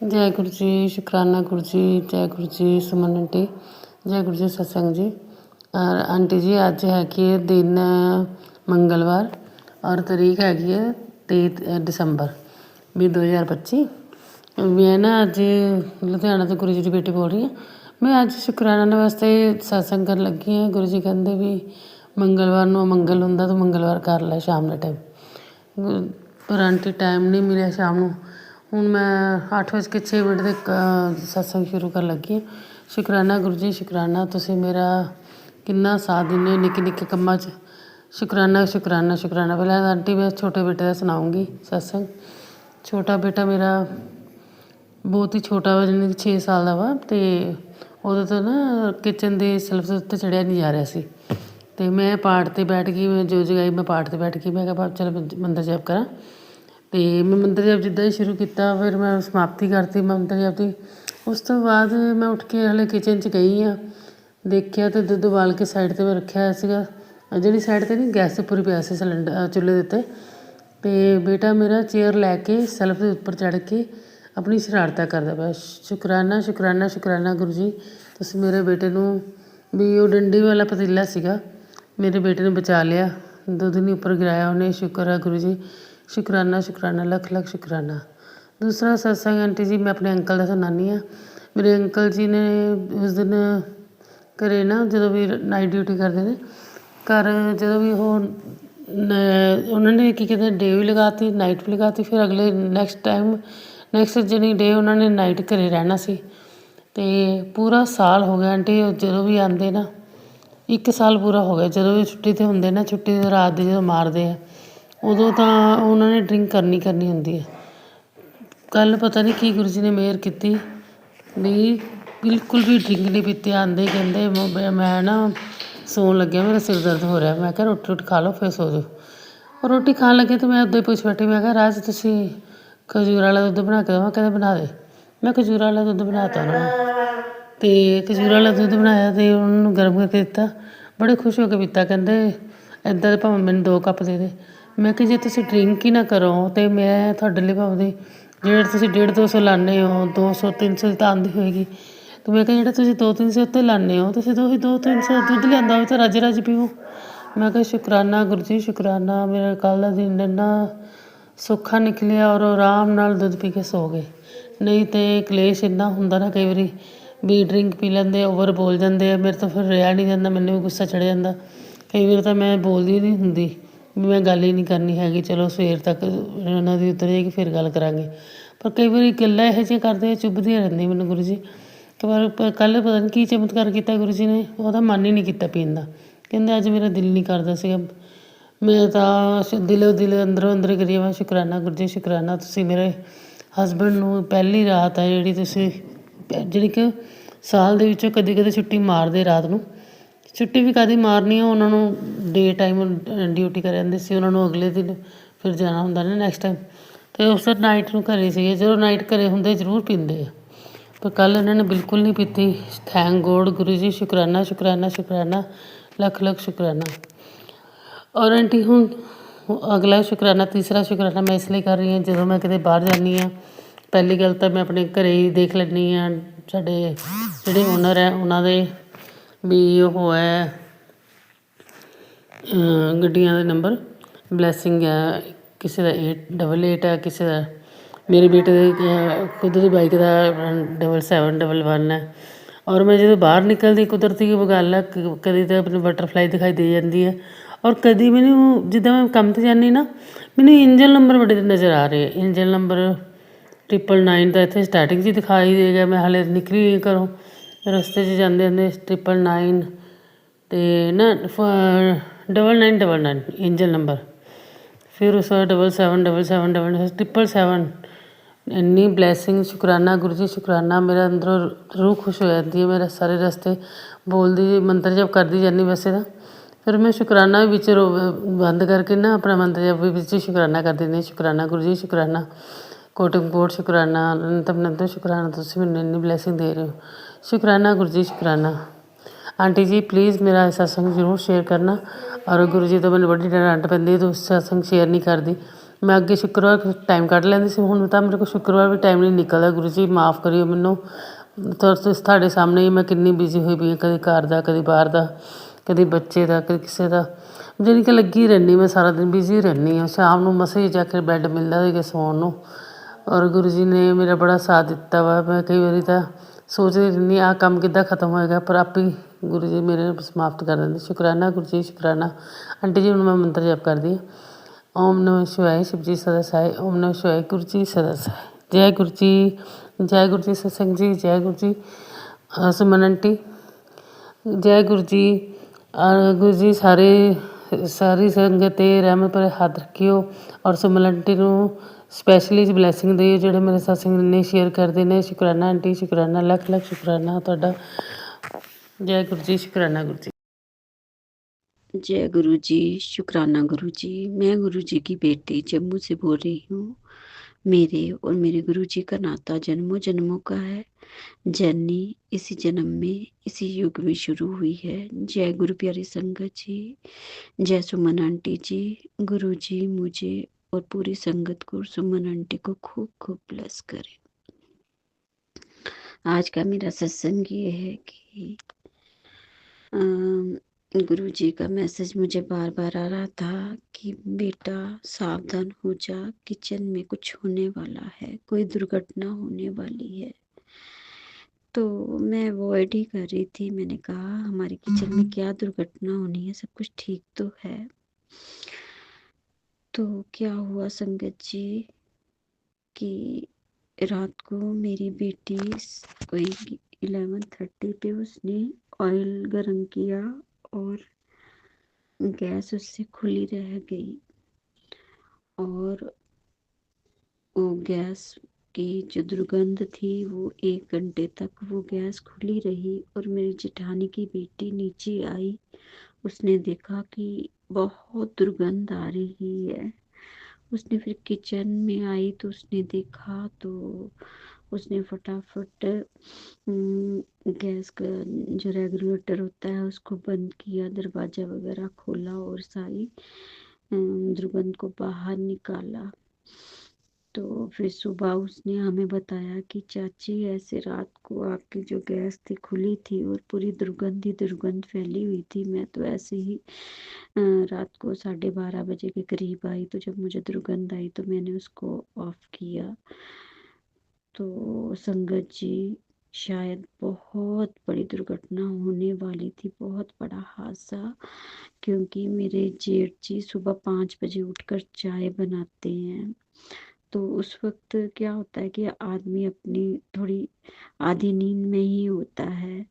जय गुरु जी, शुकराना गुरु जी, जय गुरु जी, सुमन आंटी, जय गुरु जी सत्संग जी। और आंटी जी अज हैगी है दिन मंगलवार और तारीख हैगी है 23 दिसंबर भी 2025। मैं ना अज लुधियाना तो गुरु जी की बेटी बोल रही हूँ। मैं अज शुकराना वास्ते सत्संग कर लगी हाँ। गुरु जी कहते भी मंगलवार को मंगल होंदा तो मंगलवार कर लै शाम के टाइम, पर आंटी टाइम नहीं मिले शाम को। हूँ मैं 8:06 तक सत्संग शुरू कर लगी हाँ। शुकराना गुरु जी, शुकराना तुसीं मेरा किन्ना साथ दिंदे हो निक्के निक्के कम्मां च। शुकराना शुकराना शुकराना। पहले आंटी मैं छोटे बेटे का सुनाऊँगी सत्संग। छोटा बेटा मेरा बहुत ही छोटा वा, जानी 6 साल का वा, तो उदों तो ना किचन के सैल्फ के उत्ते चढ़िया नहीं जा रहा सी। तो मैं पाठ ते बैठ गई, मैं जो जगाई मैं पाठ ते बैठ गई। मैं कहा चल मंत्र जप करा। तो मैं मंत्र जप जिद्दां ही शुरू किया, फिर मैं समाप्ति करती मंत्र जप की। उस तो बाद मैं उठ के हले किचन च गई हाँ, देखिया तो दुद्ध उबाल के साइड पर मैं रखा सीगा, जी साइड पर नहीं गैस उपर ही पिया सी सिलेंडर चुੱਲ੍ਹੇ ਦੇ ਉੱਤੇ। तो बेटा मेरा चेयर लैके सैल्फ के उपर चढ़ के अपनी शरारतां करदा पिया। शुकराना शुकराना शुकराना गुरु जी, तुसीं मेरे बेटे नूं भी वो डंडी वाला पतीला सीगा, मेरे बेटे ने बचा लिया, दुੱਧ नहीं उपर गिराया उन्हें। शुक्र है गुरु जी, शुकराना शुकराना लख लख शुकराना। दूसरा सत्संग आंटी जी मैं अपने अंकल का सुनानी हाँ। मेरे अंकल जी ने उस दिन घरे ना जो भी नाइट ड्यूटी करते हैं घर, जो भी वो उन्होंने की कहते डे भी लगाती नाइट भी लगाती। फिर अगले नैक्सट जनी डे उन्होंने नाइट घरे रहना सी। तो पूरा साल हो गया आंटी, जो भी आते ना 1 साल पूरा हो गया। जो भी छुट्टी ते होंगे ना, छुट्टी रात की जो मारते हैं उदों तो उन्होंने ड्रिंक करनी होंगी है। कल पता नहीं की गुरु जी ने मेहर की भी बिल्कुल भी ड्रिंक नहीं पीती। आंदे कहते मैं ना सौन लग्या, मेरा सिर दर्द हो रहा। मैं क्या रोटी खा लो फिर सो जाओ। और रोटी खान लगे तो मैं उदा ही पूछ बैठी, मैं क्या राज तुसीं खजूर वाला दुੱਧ बना के देवां? कहते बना दे। मैं खजूर वाला दुੱਧ बनाता उन्होंने, तो खजूर वाला दुੱਧ बनाया तो उन्होंने गर्म करके दिता। बड़े खुश होकर पीता, कहते इदा तो भावें मैनूं 2 कप दे दे। मैं कि जे तुसीं ड्रिंक ही ना करो तो मैं तुहाडे लई भावें ਜਿਹੜੇ ਤੁਸੀਂ 150-200 ਲਾਉਂਦੇ ਹੋ, 200-300 ਦੀ ਤਾਂ ਆਉਂਦੀ ਹੋਏਗੀ। तो मैं क्या ਜਿਹੜਾ ਤੁਸੀਂ 200-300 ਉੱਤੇ ਲਾਉਂਦੇ ਹੋ, ਤੁਸੀਂ 200-300 ਦੁੱਧ ਲਿਆਂਦਾ ਹੋਵੇ ਤਾਂ ਰੱਜ ਰੱਜ ਪੀਵੋ। मैं क्या शुकराना गुरु जी शुकराना, मेरा कल का दिन इन्ना सौखा निकलिया और आराम नाल दुੱਧ पी के सो गए। नहीं तो कलेश इन्ना हुंदा ना कई वारी भी ड्रिंक पी लेंदे, ओवर बोल जाते हैं। मेरे तो फिर रहा नहीं जाता, मैनूं भी गुस्सा चढ़ जाता। कई बार तो मैं बोलदी नहीं हुंदी भी मैं गल ही नहीं करनी हैगी, चलो सवेर तक उन्हों की उतर जाएगी फिर गल करांगे। पर कई बार गल्लां इहो जिहियां करदे चुभदियां रहिंदियां मैनूं गुरु जी। पर कल पता नहीं की चमत्कार किया गुरु जी ने, ਉਹਦਾ मन ही नहीं किया पीन का। कहते अज मेरा दिल नहीं करता सीगा। मैं तो दिलों दिल अंदरों अंदर करी जावां शुकराना गुरु जी शुकराना। तुसीं मेरे हसबैंड नूं पहली रात है जिहड़ी तुसीं जिहड़ी कि साल दे विचों कदी कदी छुट्टी मारदे रात नूं। छुट्टी भी काहदी मारनी है, उन्होंने डे टाइम ड्यूटी कर जांदे सी, उन्होंने अगले दिन फिर जाना हुंदा ना नैक्सट टाइम। तो उस नाइट नूं घरे सीगे, जो नाइट घरे हुंदे जरूर पींदे आ, पर कल इन्होंने बिल्कुल नहीं पीती। थैंक गॉड गुरु जी, शुकराना शुकराना शुकराना लख लख शुकराना। और आंटी हूँ अगला शुकराना, तीसरा शुकराना मैं इसलिए कर रही हाँ, जो मैं किते बाहर जानी हाँ पहली गल तो मैं अपने घरे ही देख लैनी हाँ साडे जिहड़े ओनर है उन्होंने भी वो है गड्डियां दे नंबर ब्लैसिंग है, किसी का 888 है, किसी का मेरे बेटे खुद की बाइक का 7711 है। और मैं जो बाहर निकलती कुदरती गल है कभी तो अपनी बटरफ्लाई दिखाई दे जाती है, और कभी मैनू जिदा मैं काम पर जानी ना मैनू इंजन नंबर बड़े नज़र आ रहे। इंजन नंबर 999 तो इतने स्टार्टिंग च दिखाई दे गया। मैं हाले निकली घरों रस्ते च जाते जाते 999 तो ना 9999 इंजन नंबर, फिर उस 777777 इन्नी ब्लैसिंग। शुकराना गुरु जी शुकराना, मेरा अंदरों रूह खुश हो जाती है। मेरा सारे रस्ते बोलती मंत्र जप करती जानी वैसे तो, फिर मैं शुकराना भी बिच बंद करके ना अपना मंत्र जप भी बिच शुकराना कर देनी। शुकराना गुरु जी शुकराना, कोटम कोट शुकराना, अनंतम अनंत शुकराना, तुसीं मैनूं इन्नी ब्लैसिंग दे रहे हो। शुकराना गुरु जी शुकराना। आंटी जी प्लीज़ मेरा सत्संग जरूर शेयर करना। और गुरु जी तो मैंने बड़ी डांट पैंदी तो सत्संग शेयर नहीं करती, ਮੈਂ ਅੱਗੇ ਸ਼ੁੱਕਰਵਾਰ ਟਾਈਮ ਕੱਢ ਲੈਂਦੀ ਸੀ, ਹੁਣ ਤਾਂ ਮੇਰੇ ਕੋਲ ਸ਼ੁੱਕਰਵਾਰ ਵੀ ਟਾਈਮ ਨਹੀਂ ਨਿਕਲਦਾ। ਗੁਰੂ ਜੀ ਮਾਫ਼ ਕਰਿਓ ਮੈਨੂੰ। ਤੁਹਾਡੇ ਸਾਹਮਣੇ ਹੀ ਮੈਂ ਕਿੰਨੀ ਬਿਜ਼ੀ ਹੋਈ ਪਈ ਹਾਂ, ਕਦੇ ਘਰ ਦਾ, ਕਦੇ ਬਾਹਰ ਦਾ, ਕਦੇ ਬੱਚੇ ਦਾ, ਕਦੇ ਕਿਸੇ ਦਾ, ਜਾਣੀ ਕਿ ਲੱਗੀ ਰਹਿੰਦੀ। ਮੈਂ ਸਾਰਾ ਦਿਨ ਬਿਜ਼ੀ ਰਹਿੰਦੀ ਹਾਂ। ਸ਼ਾਮ ਨੂੰ ਮਸਾਂ ਹੀ ਜਾ ਕੇ ਬੈੱਡ ਮਿਲਦਾ ਸੀਗਾ ਸੌਣ ਨੂੰ। ਔਰ ਗੁਰੂ ਜੀ ਨੇ ਮੇਰਾ ਬੜਾ ਸਾਥ ਦਿੱਤਾ ਵਾ। ਮੈਂ ਕਈ ਵਾਰੀ ਤਾਂ ਸੋਚਦੀ ਰਹਿੰਦੀ ਆਹ ਕੰਮ ਕਿੱਦਾਂ ਖਤਮ ਹੋਏਗਾ, ਪਰ ਆਪੇ ਗੁਰੂ ਜੀ ਮੇਰੇ ਸਮਾਪਤ ਕਰ ਦਿੰਦੇ। ਸ਼ੁਕਰਾਨਾ ਗੁਰੂ ਜੀ, ਸ਼ੁਕਰਾਨਾ। ਆਂਟੀ ਜੀ, ਹੁਣ ਮੈਂ ਮੰਤਰ ਜਪ ਕਰਦੀ ਹਾਂ। ਓਮ ਨਮः ਸ਼ਿਵਾਏ, ਸ਼ਿਵ ਜੀ ਸਦਾ ਸਹਾਏ। ਓਮ ਨਮः ਸ਼ਿਵਾਏ, ਗੁਰੂ ਜੀ ਸਦਾ ਸਹਾਏ। ਜੈ ਗੁਰੂ ਜੀ, ਜੈ ਗੁਰੂ ਜੀ ਸਤਸੰਗ ਜੀ, ਜੈ ਗੁਰੂ ਜੀ। ਸੁਮਨ ਆਂਟੀ, ਜੈ ਗੁਰੂ ਜੀ। ਗੁਰੂ ਜੀ ਸਾਰੀ ਸੰਗਤ 'ਤੇ ਰਹਿਮਤ ਭਰੇ ਹੱਥ ਰੱਖਿਓ। ਔਰ ਸੁਮਨ ਆਂਟੀ ਨੂੰ ਸਪੈਸ਼ਲੀ ਬਲੈਸਿੰਗ ਦਿਓ, ਜਿਹੜੇ ਮੇਰੇ ਸਤਸੰਗ ਇੰਨੇ ਸ਼ੇਅਰ ਕਰਦੇ ਨੇ। ਸ਼ੁਕਰਾਨਾ ਆਂਟੀ, ਸ਼ੁਕਰਾਨਾ, ਲੱਖ ਲੱਖ ਸ਼ੁਕਰਾਨਾ ਤੁਹਾਡਾ। ਜੈ ਗੁਰੂ ਜੀ, ਸ਼ੁਕਰਾਨਾ गुरु जी। जय गुरु जी, शुक्राना गुरु जी। मैं गुरु जी की बेटी जम्मू से बोल रही हूँ। मेरे और मेरे गुरु जी का नाता जन्मों जन्मों का है। जर्नी इसी जन्म में, इसी युग में शुरू हुई है। जय गुरु प्यारी संगत जी, जय सुमन आंटी जी। गुरु जी मुझे और पूरी संगत को, सुमन आंटी को खूब खूब ब्लेस करें। आज का मेरा सत्संग ये है कि गुरु जी का मैसेज मुझे बार बार आ रहा था कि बेटा सावधान हो जा, किचन में कुछ होने वाला है, कोई दुर्घटना होने वाली है। तो मैं अवॉइड ही कर रही थी। मैंने कहा हमारे किचन में क्या दुर्घटना होनी है, सब कुछ ठीक तो है। तो क्या हुआ संगत जी कि रात को मेरी बेटी कोई 11:30 पे उसने ऑयल गर्म किया और गैस उससे खुली रह गई। और वो गैस की जो दुर्गंध थी वो 1 घंटे तक वो गैस खुली रही। और मेरी जेठानी की बेटी नीचे आई, उसने देखा कि बहुत दुर्गंध आ रही है। उसने फिर किचन में आई तो उसने देखा, तो उसने फटाफट गैस का जो रेगुलेटर होता है उसको बंद किया, दरवाज़ा वगैरह खोला और सारी दुर्गंध को बाहर निकाला। तो फिर सुबह उसने हमें बताया कि चाची ऐसे रात को आपकी जो गैस थी खुली थी और पूरी दुर्गंध फैली हुई थी। मैं तो ऐसे ही रात को 12:30 बजे के करीब आई, तो जब मुझे दुर्गंध आई तो मैंने उसको ऑफ किया। तो संगत जी, शायद बहुत बड़ी दुर्घटना होने वाली थी, बहुत बड़ा हादसा। क्योंकि मेरे जेठ जी सुबह 5 बजे उठकर चाय बनाते हैं। तो उस वक्त क्या होता है कि आदमी अपनी थोड़ी आधी नींद में ही होता है।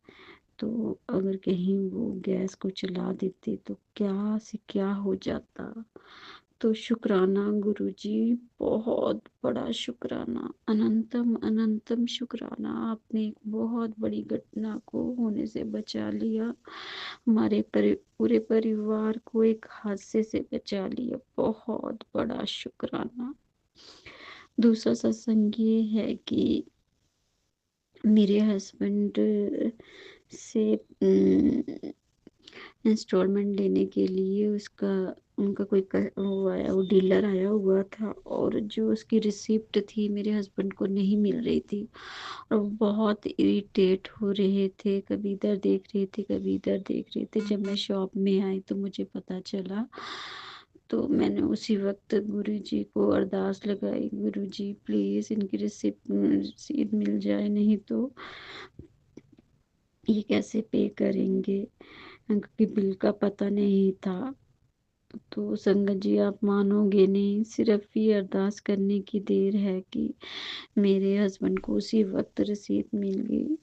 तो अगर कहीं वो गैस को चला देते तो क्या से क्या हो जाता। तो शुक्राना गुरु जी, बहुत बड़ा शुक्राना, अनंतम अनंतम शुक्राना। आपने एक बहुत बड़ी घटना को होने से बचा लिया, हमारे पूरे परिवार को एक हादसे से बचा लिया। बहुत बड़ा शुक्राना। दूसरा सत्संग ये है कि मेरे हस्बैंड से इंस्टॉलमेंट लेने के लिए उनका कोई वो डीलर आया हुआ था, और जो उसकी रिसिप्ट थी मेरे हस्बैंड को नहीं मिल रही थी। और वो बहुत इरिटेट हो रहे थे, कभी इधर देख रहे थे, कभी इधर देख रहे थे। जब मैं शॉप में आई तो मुझे पता चला, तो मैंने उसी वक्त गुरु जी को अरदास लगाई, गुरु जी प्लीज़ इनकी रसीद मिल जाए, नहीं तो ये कैसे पे करेंगे, क्योंकि बिल का पता नहीं था। तो संगत जी, आप मानोगे नहीं, सिर्फ ये अरदास करने की देर है कि मेरे हस्बैंड को उसी वक्त रसीद मिल गई।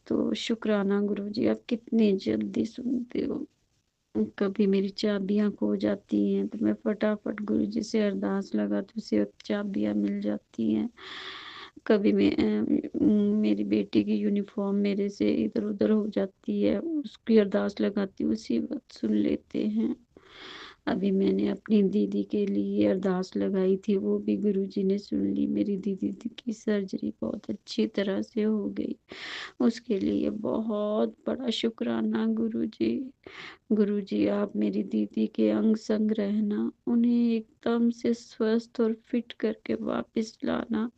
तो शुक्राना गुरु जी, आप कितने जल्दी सुनते हो। कभी मेरी चाबियां खो जाती हैं तो मैं फटाफट गुरु जी से अरदास लगाती हूँ, उसी वक्त चाबियां मिल जाती हैं। कभी मेरी बेटी की यूनिफॉर्म मेरे से इधर उधर हो जाती है, उसकी अरदास लगाती हूँ, उसी वक्त सुन लेते हैं। अभी मैंने अपनी दीदी के लिए अरदास लगाई थी, वो भी गुरुजी ने सुन ली। मेरी दीदी की सर्जरी बहुत अच्छी तरह से हो गई, उसके लिए बहुत बड़ा शुक्राना गुरुजी। गुरुजी आप मेरी दीदी के अंग संग रहना, उन्हें एकदम से स्वस्थ और फिट करके वापस लाना।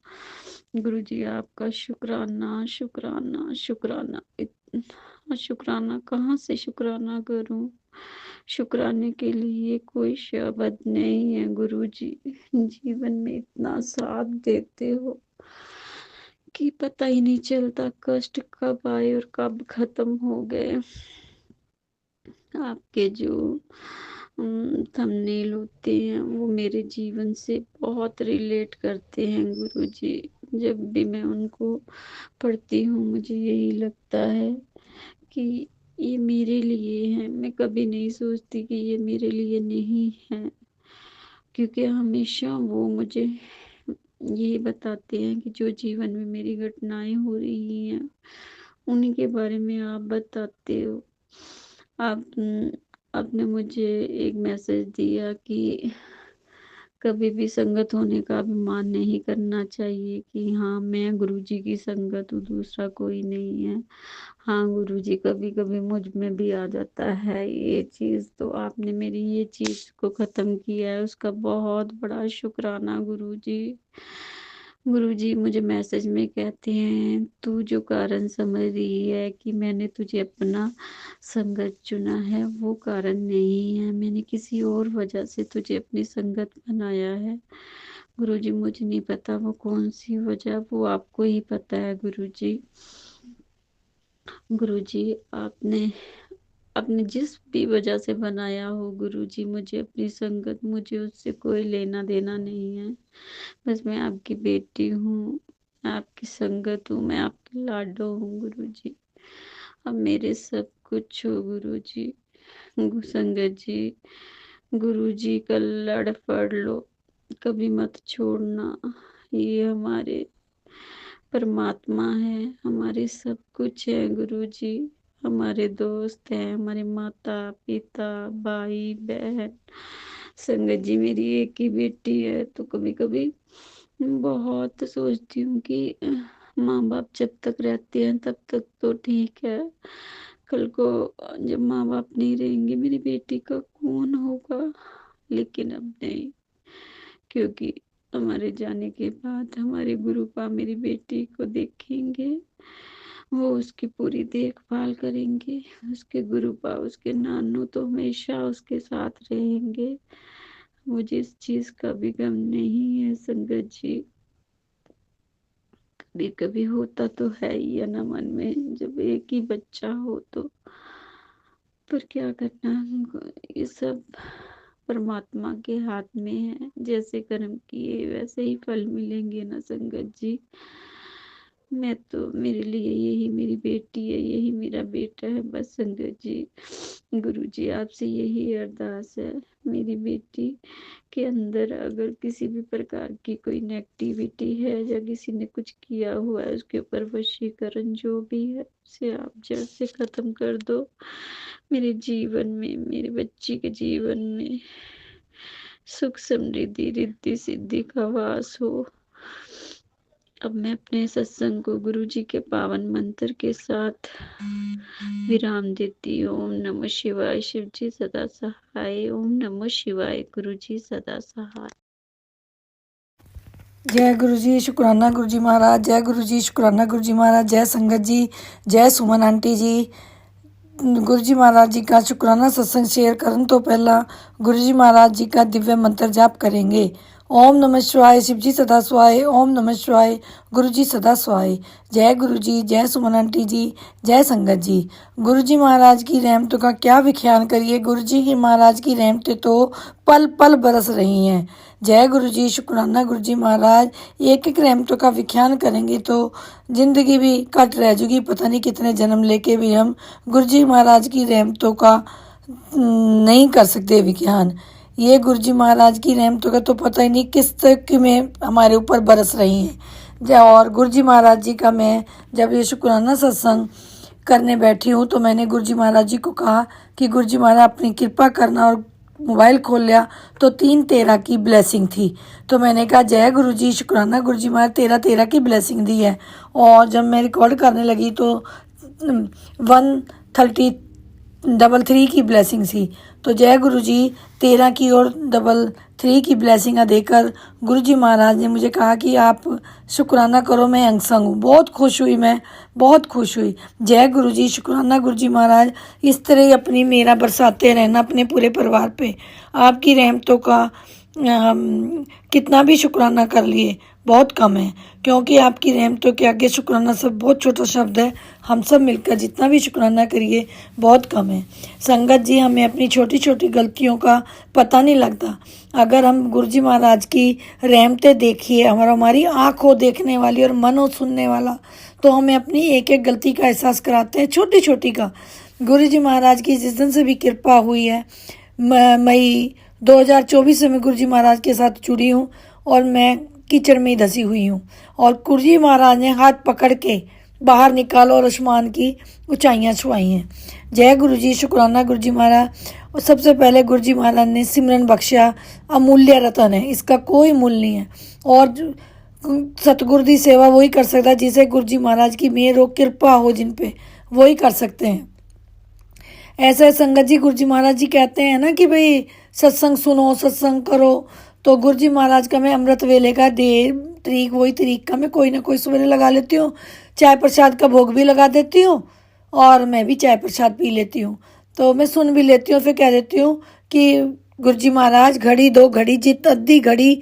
गुरुजी आपका शुक्राना शुक्राना शुक्राना। इतना शुक्राना कहाँ से शुक्राना करूं, शुक्राने के लिए कोई शब्द नहीं है। गुरुजी जीवन में इतना साथ देते हो कि पता ही नहीं चलता कष्ट कब आए और कब खत्म हो गए। आपके जो थंबनेल होते हैं वो मेरे जीवन से बहुत रिलेट करते हैं गुरुजी। जब भी मैं उनको पढ़ती हूँ मुझे यही लगता है कि ये मेरे लिए है। मैं कभी नहीं सोचती कि ये मेरे लिए नहीं है, क्योंकि हमेशा वो मुझे यही बताते हैं कि जो जीवन में मेरी घटनाएं हो रही हैं उन्हीं के बारे में आप बताते हो। आप आपने मुझे एक मैसेज दिया कि कभी भी संगत होने का अभिमान नहीं करना चाहिए, कि हाँ मैं गुरुजी की संगत हूँ, दूसरा कोई नहीं है। हाँ गुरुजी कभी कभी मुझ में भी आ जाता है ये चीज़, तो आपने मेरी ये चीज़ को ख़त्म किया है, उसका बहुत बड़ा शुक्राना गुरुजी। गुरुजी मुझे मैसेज में कहते हैं तू जो कारण समझ रही है कि मैंने तुझे अपना संगत चुना है, वो कारण नहीं है, मैंने किसी और वजह से तुझे अपनी संगत बनाया है। गुरुजी मुझे नहीं पता वो कौन सी वजह, वो आपको ही पता है गुरुजी। गुरुजी आपने अपने जिस भी वजह से बनाया हो गुरुजी मुझे अपनी संगत, मुझे उससे कोई लेना देना नहीं है। बस मैं आपकी बेटी हूँ, मैं आपकी संगत हूँ, मैं आपकी लाडो हूँ गुरुजी। अब मेरे सब कुछ हो गुरुजी। संगत जी, गुरुजी का लड़ पड़ लो, कभी मत छोड़ना। ये हमारे परमात्मा है, हमारे सब कुछ है गुरुजी। हमारे दोस्त हैं, हमारे माता पिता भाई बहन। संगत जी मेरी एक ही बेटी है, तो कभी कभी बहुत सोचती हूँ कि माँ बाप जब तक रहते हैं तब तक तो ठीक है, कल को जब माँ बाप नहीं रहेंगे मेरी बेटी का कौन होगा। लेकिन अब नहीं, क्योंकि हमारे जाने के बाद हमारे गुरुपा मेरी बेटी को देखेंगे, वो उसकी पूरी देखभाल करेंगे। उसके गुरुपा उसके नानू तो हमेशा उसके साथ रहेंगे। मुझे इस चीज का भी गम नहीं है संगत जी। कभी कभी होता तो है ही है ना मन में, जब एक ही बच्चा हो तो, पर क्या करना, ये सब परमात्मा के हाथ में है। जैसे कर्म किए वैसे ही फल मिलेंगे ना संगत जी। मैं तो, मेरे लिए यही मेरी बेटी है, यही मेरा बेटा है बस संगत जी। गुरु जी आपसे यही अरदास है, मेरी बेटी के अंदर अगर किसी भी प्रकार की कोई नेगेटिविटी है या किसी ने कुछ किया हुआ है उसके ऊपर वशीकरण जो भी है उसे आप जड़ से खत्म कर दो। मेरे जीवन में, मेरे बच्ची के जीवन में सुख समृद्धि रिद्धि सिद्धि का वास हो। अब मैं अपने सत्संग को गुरु जी के पावन मंत्र के साथ विराम देती हूँ। ओम नमः शिवाय, शिव जी सदा सहाय। ओम नमः शिवाय, गुरु जी सदा सहाय। जय गुरु जी, शुक्राना गुरु जी महाराज। जय गुरु जी, शुक्राना गुरु जी महाराज। जय संगत जी, जय सुमन आंटी जी। गुरु जी महाराज जी का शुक्राना सत्संग शेयर करने तो पहला गुरु जी महाराज जी का दिव्य मंत्र जाप करेंगे। ओम नमः शिवाय, शिव जी सदा स्वाय। ओम नमः शिवाय, गुरु जी सदा स्वाय। जय गुरु जी, जय सुमन आंटी जी, जय संगत जी। गुरु जी महाराज की रहमतों का क्या विख्यान करिए, गुरु जी की महाराज की रहमतें तो पल पल बरस रही हैं। जय गुरु जी, शुक्राना गुरु जी महाराज। एक एक रहमतों का विख्यान करेंगे तो जिंदगी भी कट रह जाएगी, पता नहीं कितने जन्म लेके भी हम गुरु जी महाराज की रहमतों का नहीं कर सकते विख्यान। ये गुरु जी महाराज की रहमतों का तो पता ही नहीं किस तक में हमारे ऊपर बरस रही हैं। और गुरु जी महाराज जी का मैं जब ये शुक्राना सत्संग करने बैठी हूँ तो मैंने गुरु जी महाराज जी को कहा कि गुरु जी महाराज अपनी कृपा करना और मोबाइल खोल लिया तो 3-13 की ब्लेसिंग थी। तो मैंने कहा जय गुरु जी, शुक्राना गुरु जी महाराज, 13-13 की ब्लेसिंग दी है। और जब मैं रिकॉर्ड करने लगी तो 133 की ब्लेसिंग थी। तो जय गुरु जी, 13 की और 33 की ब्लेसिंग देकर गुरु जी महाराज ने मुझे कहा कि आप शुक्राना करो, मैं अंग संग हूँ। बहुत खुश हुई, मैं बहुत खुश हुई। जय गुरु जी, शुक्राना गुरु जी महाराज, इस तरह ही अपनी मेरा बरसाते रहना अपने पूरे परिवार पे। आपकी रहमतों का कितना भी शुक्राना कर लिए बहुत कम है, क्योंकि आपकी रहमतों के आगे शुक्राना सब बहुत छोटा शब्द है। हम सब मिलकर जितना भी शुक्राना करिए बहुत कम है। संगत जी, हमें अपनी छोटी छोटी गलतियों का पता नहीं लगता। अगर हम गुरु जी महाराज की रहमतें देखिए, हमारी आँख हो देखने वाली और मन हो सुनने वाला, तो हमें अपनी एक एक गलती का एहसास कराते हैं, छोटी छोटी का। गुरु जी महाराज की जिस दिन से भी कृपा हुई है, मई 2024 से मैं गुरु जी महाराज के साथ जुड़ी हूँ और मैं कीचड़ में ही धसी हुई हूँ। और गुरु जी महाराज ने हाथ पकड़ के बाहर निकालो और आसमान की ऊंचाइयाँ छुआई हैं। जय गुरु जी, शुक्राना गुरु जी महाराज। और सबसे पहले गुरु जी महाराज ने सिमरन बख्शा, अमूल्य रतन है, इसका कोई मूल्य नहीं है। और सतगुरु की सेवा वही कर सकता है जिसे गुरु जी महाराज की मेहर हो, कृपा हो जिन पे, वही कर सकते हैं। ऐसे संगत जी, गुरु जी महाराज जी कहते हैं ना कि भाई सत्संग सुनो, सत्संग करो। तो गुरु जी महाराज का मैं अमृत वेले का तरीक वही तरीक का मैं कोई ना कोई सवेरे लगा लेती हूँ। चाय प्रसाद का भोग भी लगा देती हूँ और मैं भी चाय प्रसाद पी लेती हूँ। तो मैं सुन भी लेती हूँ, फिर कह देती हूँ कि गुरु जी महाराज घड़ी 2 घड़ी जित अद्धी घड़ी,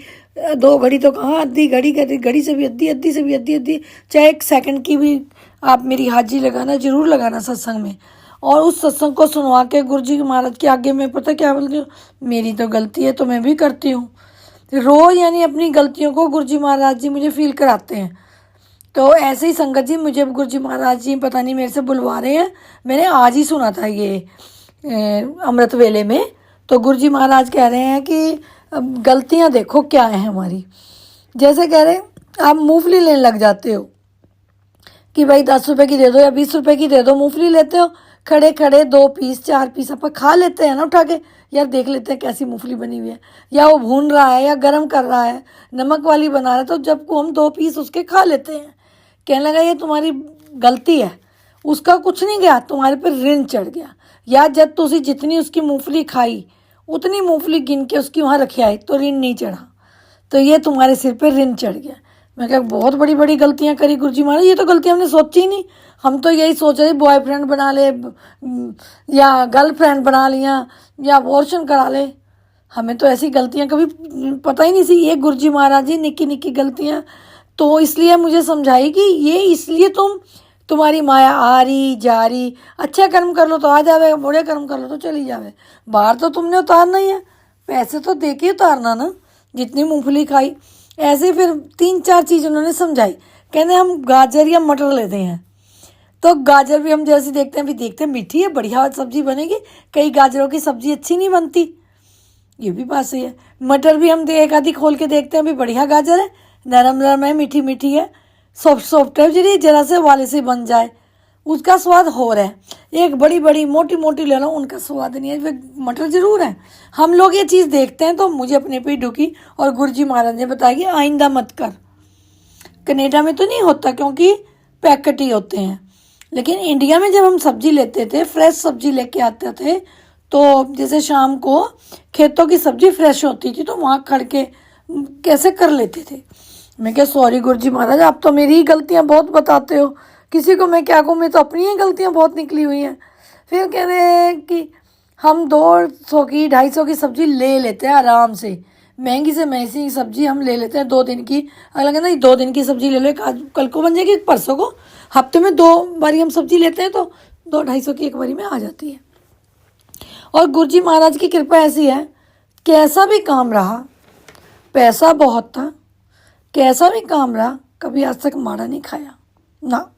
2 घड़ी तो कहाँ, अद्धी घड़ी, घड़ी से भी अद्धी, अद्धी से भी अद्धी, अद्धी चाहे 1 सेकंड की भी आप मेरी हाजिरी लगाना, जरूर लगाना सत्संग में। और उस सत्संग को सुनवा के गुरु जी महाराज के आगे मैं पता क्या बोलती हूँ, मेरी तो गलती है तो मैं भी करती हूँ। रोज यानी अपनी गलतियों को गुरु जी महाराज जी मुझे फील कराते हैं। तो ऐसे ही संगत जी, मुझे गुरु जी महाराज जी पता नहीं मेरे से बुलवा रहे हैं। मैंने आज ही सुना था ये अमृत वेले में। तो गुरु जी महाराज कह रहे हैं कि गलतियाँ देखो क्या है हमारी। जैसे कह रहे हैं आप मूंगफली लेने लग जाते हो कि भाई 10 रुपए की दे दो या 20 रुपए की दे दो, मूंगफली लेते हो, खड़े खड़े 2 पीस 4 पीस आप खा लेते हैं ना उठा के, यार देख लेते हैं कैसी मूंगफली बनी हुई है, या वो भून रहा है या गर्म कर रहा है, नमक वाली बना रहा है, तो जब को हम 2 पीस उसके खा लेते हैं। कहने लगा ये तुम्हारी गलती है, उसका कुछ नहीं गया, तुम्हारे पर ऋण चढ़ गया। या जब तुसी जितनी उसकी मूंगफली खाई उतनी मूंगफली गिन के उसकी वहाँ रखे आए तो ऋण नहीं चढ़ा, तो ये तुम्हारे सिर पर ऋण चढ़ गया। मैं कहा बहुत बड़ी बड़ी गलतियाँ करी गुरु जी महाराज, ये तो गलतियाँ हमने सोची ही नहीं। हम तो यही सोच रहे बॉयफ्रेंड बना ले या गर्लफ्रेंड बना लिया या अबॉर्शन करा ले, हमें तो ऐसी गलतियाँ कभी पता ही नहीं थी। ये गुरु जी महाराज जी निक्की निक्की गलतियाँ, तो इसलिए मुझे समझाई कि ये इसलिए तुम्हारी माया आ रही जा रही, अच्छे कर्म कर लो तो आ जावे, बुरे कर्म कर लो तो चली जावे। बाहर तो तुमने उतारना ही है, पैसे तो दे के उतारना ना, जितनी मूंगफली खाई। ऐसे फिर 3-4 चीज़ उन्होंने समझाई। कहने हम गाजर या मटर लेते हैं, तो गाजर भी हम जैसे देखते हैं, भी देखते हैं मीठी है, बढ़िया सब्जी बनेगी, कई गाजरों की सब्जी अच्छी नहीं बनती, ये भी बात सही है। मटर भी हम एक आधी खोल के देखते हैं, भी बढ़िया गाजर है, नरम नरम है, मीठी मीठी है, सॉफ्ट सॉफ्ट है, जरी जरा से वाले से बन जाए उसका स्वाद हो रहा है। एक बड़ी बड़ी मोटी मोटी ले लो, उनका स्वाद नहीं है, मटर जरूर है। हम लोग ये चीज़ देखते हैं, तो मुझे अपने पे ढुकी और गुरु जी महाराज ने बताया कि आइंदा मत कर। कनाडा में तो नहीं होता क्योंकि पैकेट ही होते हैं, लेकिन इंडिया में जब हम सब्जी लेते थे, फ्रेश सब्जी लेके आते थे, तो जैसे शाम को खेतों की सब्जी फ्रेश होती थी तो वहाँ खड़ के कैसे कर लेते थे। मैं क्या सॉरी गुरु जी महाराज, आप तो मेरी ही गलतियाँ बहुत बताते हो, किसी को मैं क्या कहूँ, मैं तो अपनी ही गलतियाँ बहुत निकली हुई हैं। फिर कह रहे हैं कि हम 200 की 250 की सब्जी ले लेते हैं आराम से, महंगी से महंगी सब्जी हम ले लेते हैं 2 दिन की। अगला कहना 2 दिन की सब्जी ले लो, कल को बन जाएगी, परसों को, हफ्ते में 2 बारी हम सब्जी लेते हैं, तो 200-250 की एक बारी में आ जाती है। और गुरु जी महाराज की कृपा ऐसी है, कैसा भी काम रहा, पैसा बहुत था, कैसा भी काम रहा, कभी आज तक माड़ा नहीं खाया ना।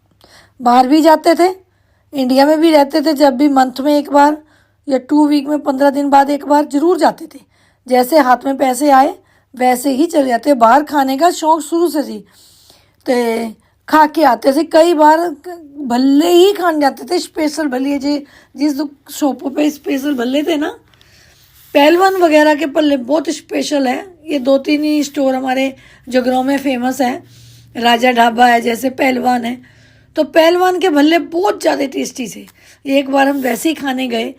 बाहर भी जाते थे, इंडिया में भी रहते थे, जब भी मंथ में एक बार या 2 वीक में 15 दिन बाद एक बार जरूर जाते थे। जैसे हाथ में पैसे आए वैसे ही चले जाते। बाहर खाने का शौक शुरू से थी, तो खा के आते थे। कई बार भल्ले ही खाने जाते थे, स्पेशल भल्ले, जिस शॉपों पे स्पेशल भल्ले थे ना, पहलवान वगैरह के पल्ले बहुत स्पेशल है। ये 2-3 ही स्टोर हमारे जगरों में फेमस है। राजा ढाबा है, जैसे पहलवान है, तो पहलवान के भल्ले बहुत ज़्यादा टेस्टी थे। एक बार हम वैसे ही खाने गए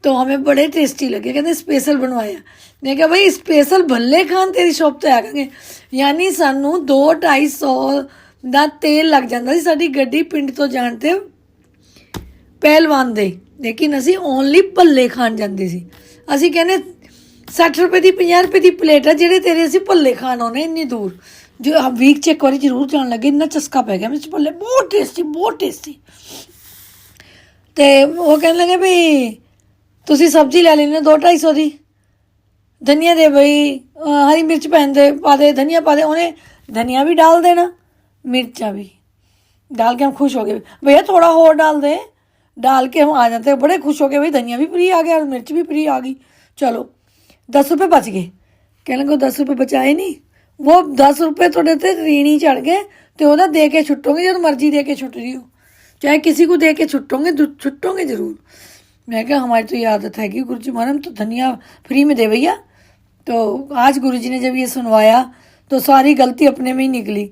तो हमें बड़े टेस्टी लगे, कहते स्पेशल बनवाया। मैं कहा भाई स्पेशल भल्ले खान तेरी शॉप ਤੇ ਆ ਗਏ, यानी सानू 200-250 ਦਾ तेल लग जाता ਸੀ ਸਾਡੀ ਗੱਡੀ ਪਿੰਡ ਤੋਂ ਜਾਣ ਤੇ ਪਹਿਲਵਾਨ ਦੇ, ਲੇਕਿਨ ਅਸੀਂ ਓਨਲੀ ਭੱਲੇ ਖਾਣ ਜਾਂਦੇ ਸੀ। ਅਸੀਂ ਕਹਿੰਦੇ 60 ਰੁਪਏ ਦੀ 50 ਰੁਪਏ ਦੀ ਪਲੇਟ ਹੈ, ਜਿਹੜੇ ਤੇਰੇ ਅਸੀਂ ਭੱਲੇ ਖਾਣ ਆਉਣੇ ਇੰਨੀ ਦੂਰ। ਜੋ ਵੀਕ 'ਚ ਇੱਕ ਵਾਰੀ ਜ਼ਰੂਰ ਜਾਣ ਲੱਗੇ, ਇੰਨਾ ਚਸਕਾ ਪੈ ਗਿਆ ਵਿੱਚ ਭੱਲੇ, ਬਹੁਤ ਟੇਸਟੀ ਬਹੁਤ ਟੇਸਟੀ। ਤੇ ਉਹ ਕਹਿਣ ਲੱਗੇ ਵੀ ਤੁਸੀਂ ਸਬਜ਼ੀ ਲੈ ਲੈਣੀ 200-250 ਦੀ, धनिया दे भाई, हरी मिर्च पहन दे, पा दे धनिया, पा दे। उन्हें धनिया भी डाल देना, मिर्चा भी डाल के हम खुश हो गए, भैया थोड़ा और डाल दे, डाल के हम आ जाते हैं बड़े खुश हो गए, भाई धनिया भी फ्री आ गया और मिर्च भी फ्री आ गई, चलो 10 रुपये बच गए। कहने को 10 रुपये बचाए नहीं, वो 10 रुपये थोड़े थे रीणी चढ़ गए, तो वह दे के छुट्टोगे, जब मर्जी दे के छुट रही हो, चाहे किसी को दे के छुट्टोगे जरूर। मैं क्या हमारी तो ये आदत है कि गुरु जी महाराज तो धनिया फ्री में दे भैया। तो आज गुरु जी ने जब ये सुनवाया तो सारी गलती अपने में ही निकली।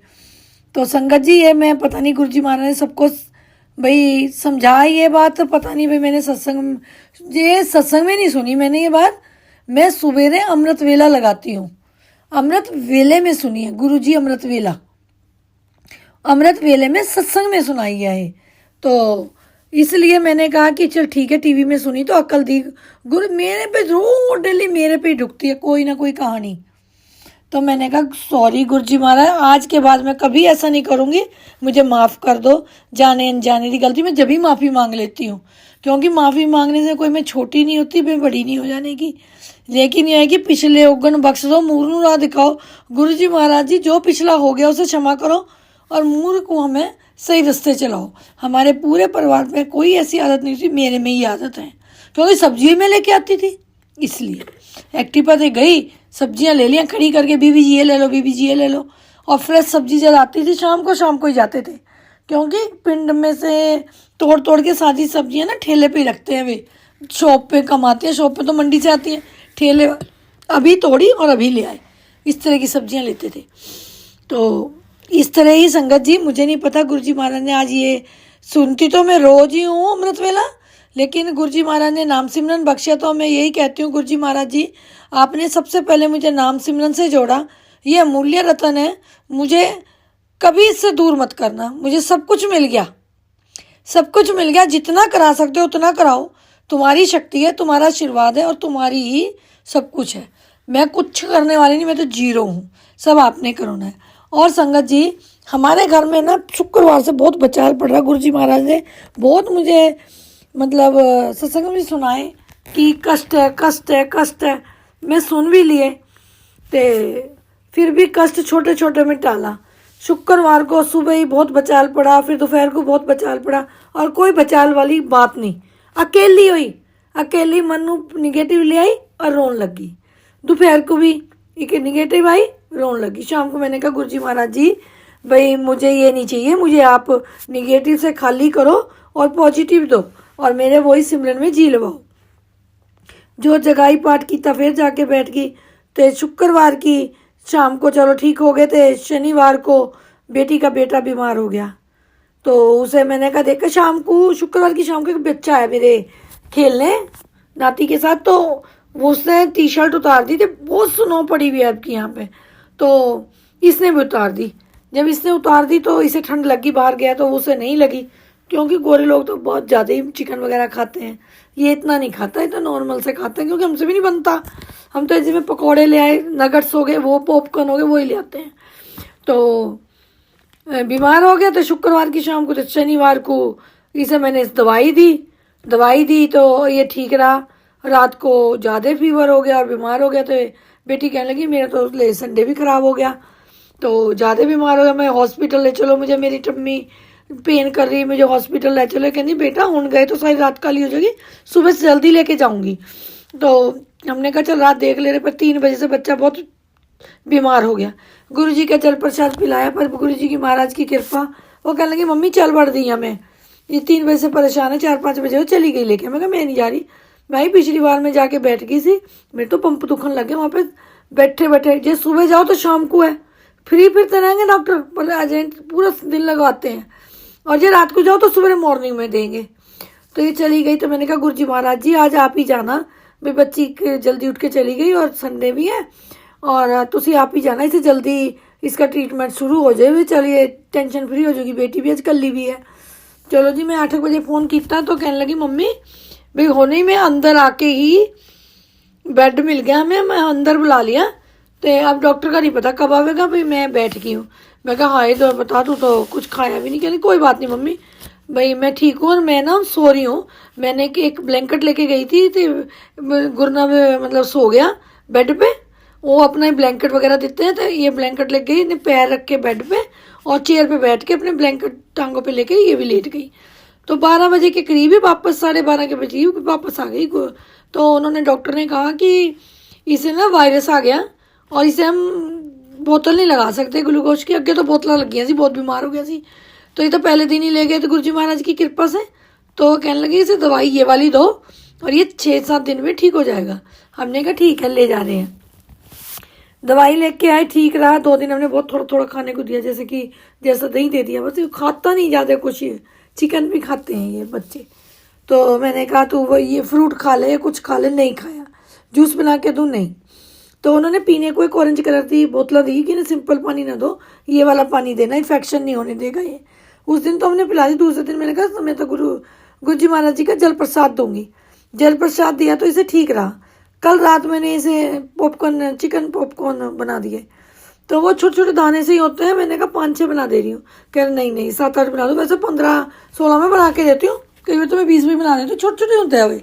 तो संगत जी, ये मैं पता नहीं गुरु जी महाराज ने सबको भाई समझा ये बात, पता नहीं भाई मैंने सत्संग में नहीं सुनी मैंने ये बात। मैं सवेरे अमृत वेला लगाती हूँ, अमृत वेले में सुनी है गुरु जी, अमृत वेला अमृत वेले में सत्संग में सुनाई है। तो इसलिए मैंने कहा कि चल ठीक है, टीवी में सुनी तो अक्ल दी। गुरु मेरे पे रोज डेली मेरे पे ढुकती है कोई ना कोई कहानी। तो मैंने कहा सॉरी गुरु जी महाराज, आज के बाद मैं कभी ऐसा नहीं करूँगी, मुझे माफ़ कर दो। जाने अनजाने की गलती मैं जब भी माफ़ी मांग लेती हूँ, क्योंकि माफ़ी मांगने से कोई मैं छोटी नहीं होती, मैं बड़ी नहीं हो जाने की। लेकिन यह है कि पिछले उगन बख्श दो, मूर्ख राह दिखाओ। गुरु जी महाराज जी, जो पिछला हो गया उसे क्षमा करो और मूर्ख को हमें सही रास्ते चलाओ। हमारे पूरे परिवार में कोई ऐसी आदत नहीं थी, मेरे में ही आदत है, क्योंकि सब्जी में लेके आती थी, इसलिए एक्टिवा से गई, सब्जियां ले लिया खड़ी करके, बीबी जी ये ले लो, बीबी जी ये ले लो। और फ्रेश सब्जी जब आती थी शाम को ही जाते थे, क्योंकि पिंड में से तोड़ के सादी सब्जियां ना ठेले पे रखते हैं, वे शॉप पे कम आती है, शॉप पे तो मंडी से आती है, ठेले अभी तोड़ी और अभी ले आए, इस तरह की सब्जियां लेते थे। तो इस तरह ही संगत जी, मुझे नहीं पता गुरु जी महाराज ने आज ये सुनती तो मैं रोज ही हूँ अमृत वेला, लेकिन गुरु जी महाराज ने नाम सिमरन बख्शा, तो मैं यही कहती हूँ गुरु जी महाराज जी, आपने सबसे पहले मुझे नाम सिमरन से जोड़ा, ये अमूल्य रतन है, मुझे कभी इससे दूर मत करना। मुझे सब कुछ मिल गया, सब कुछ मिल गया, जितना करा सकते हो उतना कराओ, तुम्हारी शक्ति है, तुम्हारा आशीर्वाद है और तुम्हारी ही सब कुछ है। मैं कुछ करने वाली नहीं, मैं तो जीरो हूँ, सब आपने करना है। और संगत जी, हमारे घर में ना शुक्रवार से बहुत बचाव पड़ रहा। गुरु जी महाराज ने बहुत मुझे मतलब सत्संग में सुनाए कि कष्ट है कष्ट है कष्ट है, मैं सुन भी लिए, तो फिर भी कष्ट छोटे छोटे में टाला। शुक्रवार को सुबह ही बहुत बचाल पड़ा, फिर दोपहर को बहुत बचाल पड़ा, और कोई बचाल वाली बात नहीं, अकेली हुई, अकेली मनु निगेटिव ले आई और रोन लगी। दोपहर को भी एक निगेटिव आई, रोन लगी। शाम को मैंने कहा गुरु जी महाराज जी, भाई मुझे ये नहीं चाहिए, मुझे आप निगेटिव से खाली करो और पॉजिटिव दो, और मेरे वही सिमरन में जी लवाओ। जो जगाई पाठ किया, फिर जाके बैठ गई। तो शुक्रवार की शाम को चलो ठीक हो गए थे। शनिवार को बेटी का बेटा बीमार हो गया, तो उसे मैंने कहा देखा, शाम को शुक्रवार की शाम को एक बच्चा है मेरे खेलने नाती के साथ, तो वो उसने टी शर्ट उतार दी थी, बहुत स्नो पड़ी हुई है आपकी यहाँ पे, तो इसने भी उतार दी। जब इसने उतार दी तो इसे ठंड लगी, बाहर गया तो उसे नहीं लगी, क्योंकि गोरे लोग तो बहुत ज़्यादा ही चिकन वगैरह खाते हैं, ये इतना नहीं खाता, ये तो नॉर्मल से खाते हैं, क्योंकि हमसे भी नहीं बनता। हम तो जिसमें पकौड़े ले आए, नगट्स हो गए, वो पॉपकॉर्न हो गए, वो ही ले आते हैं। तो बीमार हो गया, तो शुक्रवार की शाम को, तो शनिवार को इसे मैंने दवाई दी तो ये ठीक रहा। रात को ज़्यादा फीवर हो गया और बीमार हो गया, तो बेटी कहने लगी मेरा तो ले संडे भी ख़राब हो गया, तो ज़्यादा बीमार हो गया, मैं हॉस्पिटल ले चलो, मुझे मेरी टम्मी पेन कर रही है, मुझे हॉस्पिटल ले चलो। कहती बेटा हुन गए तो सारी रात काली हो जाएगी, सुबह से जल्दी लेके जाऊंगी। तो हमने कहा चल रात देख ले रहे, पर 3 बजे से बच्चा बहुत बीमार हो गया। गुरुजी का जल प्रसाद पिलाया, पर गुरुजी की महाराज की कृपा, वो कहने लगी मम्मी चल बढ़ दी हमें, ये 3 बजे से परेशान है, 4-5 बजे वो चली गई लेके। मैं कहा मैं नहीं जा रही, मैं ही पिछली बार में जाके बैठ गई सी, मेरे तो पंप दुखन लगे वहाँ पे बैठे बैठे। जे सुबह जाओ तो शाम को है, फ्री फिरते रहेंगे डॉक्टर, बोले आ जाए, पूरा दिन लगवाते हैं। और जे रात को जाओ तो सुबह मॉर्निंग में देंगे। तो ये चली गई, तो मैंने कहा गुरुजी महाराज जी आज आप ही जाना, भाई बच्ची जल्दी उठ के चली गई और संडे भी है, और तुसी आप ही जाना, इसे जल्दी इसका ट्रीटमेंट शुरू हो जाए, भी चलिए टेंशन फ्री हो जाएगी, बेटी भी आज कल्ली भी है। चलो जी, मैं 8 बजे फ़ोन किया तो कहने लगी मम्मी भाई होने ही में अंदर आके ही बेड मिल गया हमें, मैं अंदर बुला लिया, तो अब डॉक्टर का नहीं पता कब आवेगा, भाई मैं बैठ गई हूँ। मैं कहा हाय तो बता, तू तो कुछ खाया भी नहीं। कहनी कोई बात नहीं मम्मी, भाई मैं ठीक हूँ और मैं ना सो रही हूँ। मैंने एक ब्लैंकेट लेके गई थी, तो गुरना में मतलब सो गया बेड पे, वो अपना ब्लैंकेट वगैरह देते हैं, तो ये ब्लैंकेट लेके गई, पैर रख के बेड पे और चेयर पे बैठ के अपने ब्लैंकेट टांगों पे लेके ये भी लेट गई। तो 12 बजे के करीब ही वापस 12:30 के बजे वापस आ गई। तो उन्होंने डॉक्टर ने कहा कि इसे ना वायरस आ गया और इसे हम बोतल नहीं लगा सकते ग्लूकोज की, अगे तो बोतल लग गई सी, बहुत बीमार हो गया सी। तो ये तो पहले दिन ही ले गए, तो गुरुजी महाराज की कृपा से तो कहने लगे इसे दवाई ये वाली दो और ये 6-7 दिन में ठीक हो जाएगा। हमने कहा ठीक है, ले जा रहे हैं। दवाई लेके आए, ठीक रहा। 2 दिन हमने बहुत थोड़ा थोड़ा खाने को दिया, जैसा दही दे दिया, बस खाता नहीं ज़्यादा कुछ, चिकन भी खाते हैं ये बच्चे। तो मैंने कहा तू वो ये फ्रूट खा ले, कुछ खा ले, नहीं खाया। जूस बना के दूँ, नहीं। तो उन्होंने पीने को एक ऑरेंज कलर की बोतल दी कि ना सिंपल पानी ना दो, ये वाला पानी देना, इन्फेक्शन नहीं होने देगा ये। उस दिन तो हमने पिला दी। दूसरे दिन मैंने कहा मैं तो गुरुजी महाराज जी का जल प्रसाद दूंगी। जल प्रसाद दिया तो इसे ठीक रहा। कल रात मैंने इसे पॉपकॉर्न, चिकन पॉपकॉर्न बना दिए, तो वो छोटे छोटे दाने से ही होते हैं। मैंने कहा 5-6 बना दे रही हूँ। कह रहे नहीं 7-8 बना दो, वैसे 15-16 में बना के देती हूँ, कई बार तो मैं 20 भी बना देती हूँ, छोटे छोटे होते हैं वे।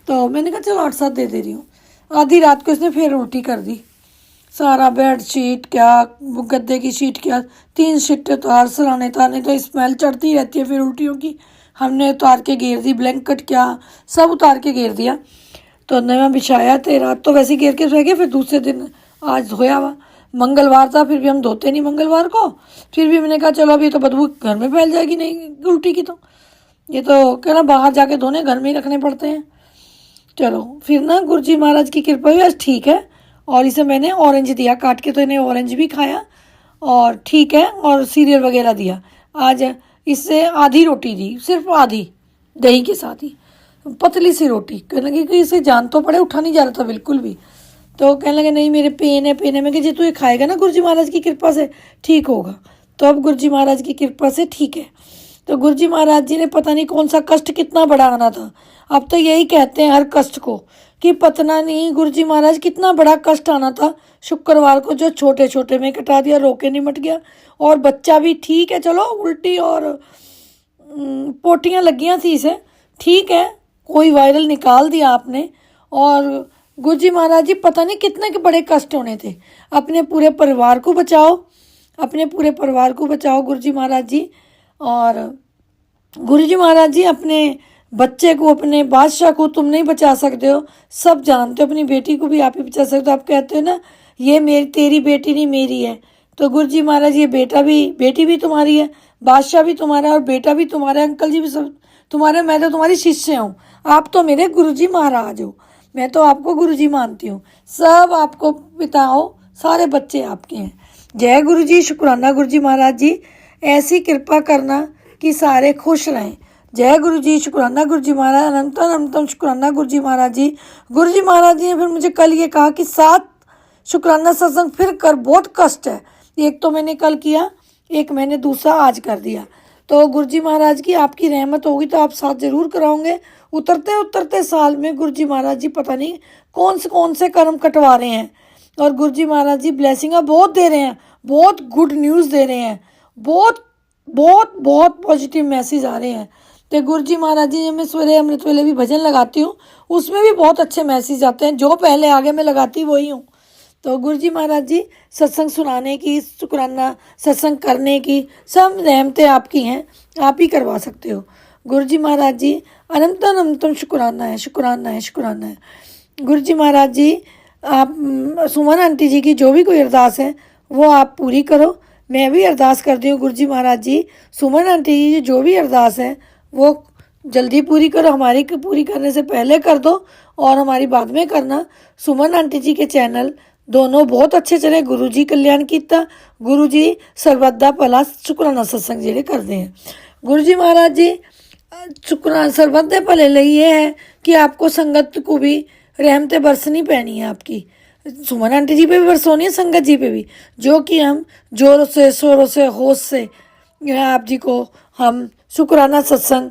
तो मैंने कहा चलो 8-7 दे रही हूँ। आधी रात को इसने फिर उल्टी कर दी, सारा बेड शीट क्या, गद्दे की शीट क्या, 3 शीटें उतार, सराने तारने, तो स्मेल चढ़ती रहती है फिर उल्टियों की। हमने उतार के घेर दी, ब्लैंकेट क्या सब उतार के घेर दिया। तो नया बिछाया, तो रात तो वैसे घेर के रह गए। फिर दूसरे दिन आज धोया हुआ, मंगलवार था, फिर भी हम धोते नहीं मंगलवार को। फिर भी मैंने कहा चलो अभी तो बदबू घर में फैल जाएगी नहीं उल्टी की, तो ये तो कहना बाहर जाके धोने, घर में ही रखने पड़ते हैं। चलो फिर ना गुरुजी महाराज की कृपा हुई, आज ठीक है। और इसे मैंने ऑरेंज दिया काट के, तो इन्हें ऑरेंज भी खाया और ठीक है, और सीरियल वगैरह दिया। आज इससे आधी रोटी दी, सिर्फ आधी, दही के साथ ही, पतली सी रोटी। कहने लगे कि इसे जान तो पड़े, उठा नहीं जा रहा था बिल्कुल भी। तो कहने लगे नहीं मेरे पेन है। मैं कि जी तू ये खाएगा ना गुरुजी महाराज की कृपा से ठीक होगा। तो अब गुरुजी महाराज की कृपा से ठीक है। तो गुरुजी महाराज जी ने पता नहीं कौन सा कष्ट कितना बड़ा आना था। अब तो यही कहते हैं हर कष्ट को कि पता नहीं गुरुजी महाराज कितना बड़ा कष्ट आना था शुक्रवार को, जो छोटे छोटे में कटा दिया, रोके निमट गया। और बच्चा भी ठीक है, चलो उल्टी और पोटियाँ लगियाँ थी इसे, ठीक है, कोई वायरल निकाल दिया आपने। और गुरुजी महाराज जी पता नहीं कितने के बड़े कष्ट होने थे। अपने पूरे परिवार को बचाओ, अपने पूरे परिवार को बचाओ गुरुजी महाराज जी। और गुरुजी महाराज जी अपने बच्चे को, अपने बादशाह को तुम नहीं बचा सकते हो, सब जानते हो। अपनी बेटी को भी आप ही बचा सकते हो। आप कहते हो ना ये मेरी तेरी बेटी नहीं मेरी है, तो गुरुजी महाराज ये बेटी भी तुम्हारी है, बादशाह भी तुम्हारा है और बेटा भी तुम्हारा है, अंकल जी भी सब तुम्हारे। मैं तो तुम्हारी शिष्य हूँ, आप तो मेरे गुरुजी महाराज हो, मैं तो आपको गुरुजी मानती हूँ। सब आपको पिता हो, सारे बच्चे आपके हैं। जय गुरुजी, शुक्राना गुरुजी महाराज जी, ऐसी कृपा करना कि सारे खुश रहें। जय गुरुजी, शुक्राना गुरुजी महाराज, अनंतम शुक्राना गुरुजी महाराज जी। गुरुजी महाराज जी ने फिर मुझे कल ये कहा कि 7 शुक्राना सत्संग फिर कर, बहुत कष्ट है। एक तो मैंने कल किया, एक मैंने दूसरा आज कर दिया। तो गुरुजी महाराज की आपकी रहमत होगी तो आप 7 जरूर कराओगे। उतरते उतरते साल में गुरुजी महाराज जी पता नहीं कौन से कर्म कटवा रहे हैं। और गुरुजी महाराज जी ब्लेसिंग बहुत दे रहे हैं, बहुत गुड न्यूज़ दे रहे हैं, बहुत बहुत बहुत पॉजिटिव मैसेज आ रहे हैं। तो गुरुजी महाराज जी जब मैं सवेरे अमृत वेले भी भजन लगाती हूँ, उसमें भी बहुत अच्छे मैसेज आते हैं। जो पहले आगे मैं लगाती वही हूँ। तो गुरुजी महाराज जी सत्संग सुनाने की, शुक्राना सत्संग करने की सब रहमतें आपकी हैं, आप ही करवा सकते हो। गुरुजी महाराज जी अनंतम शुक्राना है, शुक्राना है, शुक्राना है। गुरुजी महाराज जी आप सुमन आंटी जी की जो भी कोई अरदास है वो आप पूरी करो। मैं भी अरदास करती हूँ गुरुजी महाराज जी, सुमन आंटी जी जो भी अरदास है वो जल्दी पूरी करो, हमारी पूरी करने से पहले कर दो और हमारी बाद में करना। सुमन आंटी जी के चैनल दोनों बहुत अच्छे चले। गुरु जी कल्याण कीता, गुरु जी सरबत भला शुकराना सत्संग जेडे करते हैं। गुरु जी महाराज जी शुकराना सरबत दे भले लिए ये है कि आपको संगत को भी रहमतें बरसनी पैनी है आपकी। सुमन आंटी जी पे भी बरसोनी है, संगत जी पे भी, जो कि हम जोरों से शोरों से होश से आप जी को हम शुक्राना सत्संग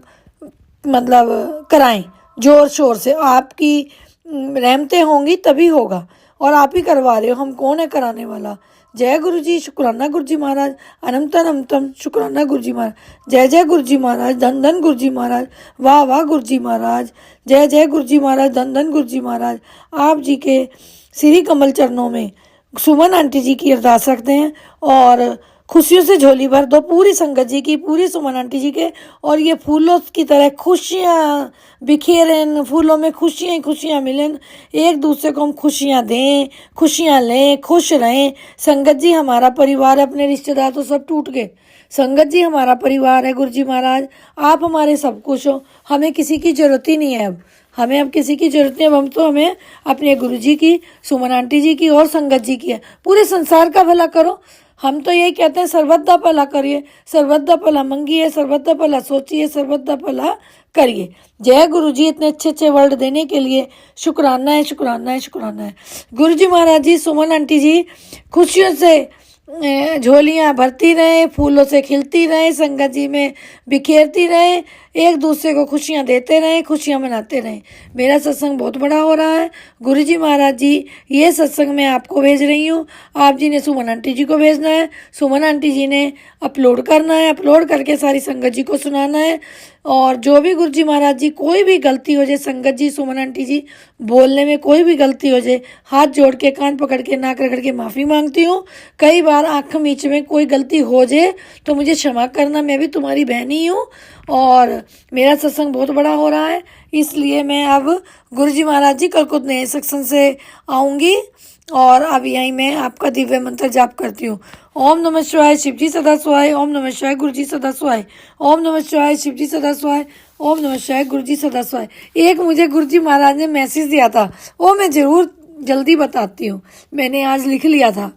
मतलब कराएं जोर शोर से। आपकी रहमतें होंगी तभी होगा, और आप ही करवा रहे हो, हम कौन है कराने वाला। जय गुरु जी, शुक्राना गुरु जी महाराज, अनंतन अनंतम शुक्राना गुरु जी महाराज। जय जय गुरु जी महाराज, धन धन गुरु जी महाराज, वाह वाह गुरु जी महाराज। जय जय गुरु जी महाराज, धन धन गुरु जी महाराज। आप जी के श्री कमल चरणों में सुमन आंटी जी की अरदास रखते हैं और खुशियों से झोली भर दो पूरी संगत जी की, पूरी सुमन आंटी जी के। और ये फूलों की तरह खुशियाँ बिखेरें, फूलों में खुशियाँ ही खुशियाँ मिलें, एक दूसरे को हम खुशियाँ दें, खुशियाँ लें, खुश रहें। संगत जी हमारा परिवार है, अपने रिश्तेदार तो सब टूट गए, संगत जी हमारा परिवार है। गुरु जी महाराज आप हमारे सब कुछ हो, हमें किसी की जरूरत ही नहीं है अब, हमें अब किसी की जरूरत नहीं है। हम तो हमें अपने गुरु जी की, सुमन आंटी जी की और संगत जी की है। पूरे संसार का भला करो, हम तो यही कहते हैं, सर्वत दा भला करिए, सर्वत दा भला मंगिए, सर्वत दा भला सोचिए, सर्वत दा भला करिए। जय गुरु जी, इतने अच्छे अच्छे वर्ड देने के लिए शुक्राना है, शुक्राना है, शुक्राना है। गुरु जी महाराज जी, सुमन आंटी जी खुशियों से झोलियाँ भरती रहे, फूलों से खिलती रहे, संगत जी में बिखेरती रहे, एक दूसरे को खुशियाँ देते रहे, खुशियाँ मनाते रहे। मेरा सत्संग बहुत बड़ा हो रहा है। गुरु जी महाराज जी ये सत्संग मैं आपको भेज रही हूँ, आप जी ने सुमन आंटी जी को भेजना है, सुमन आंटी जी ने अपलोड करना है, अपलोड करके सारी संगत जी को सुनाना है। और जो भी गुरु जी महाराज जी कोई भी गलती हो जाए, संगत जी सुमन आंटी जी बोलने में कोई भी गलती हो जाए, हाथ जोड़ के कान पकड़ के नाक रगड़ के माफ़ी मांगती हूँ। कई बार आँख मीच में कोई गलती हो जाए तो मुझे क्षमा करना, मैं भी तुम्हारी बहन ही हूँ। और मेरा सत्संग बहुत बड़ा हो रहा है, इसलिए मैं अब गुरु जी महाराज जी कल खुद नए सत्संग से आऊँगी और अब यहीं मैं आपका दिव्य मंत्र जाप करती हूँ। ओम नमः शिवाय, शिव जी सदा सुहाय। ओम नमः शिवाय, गुरु जी सदा सुहाय। ओम नमः शिवाय, शिव जी सदा सुहाय। ओम नमः शिवाय, गुरु जी सदा सुहाय। एक मुझे गुरु जी महाराज ने मैसेज दिया था, वो मैं जरूर जल्दी बताती हूँ, मैंने आज लिख लिया था।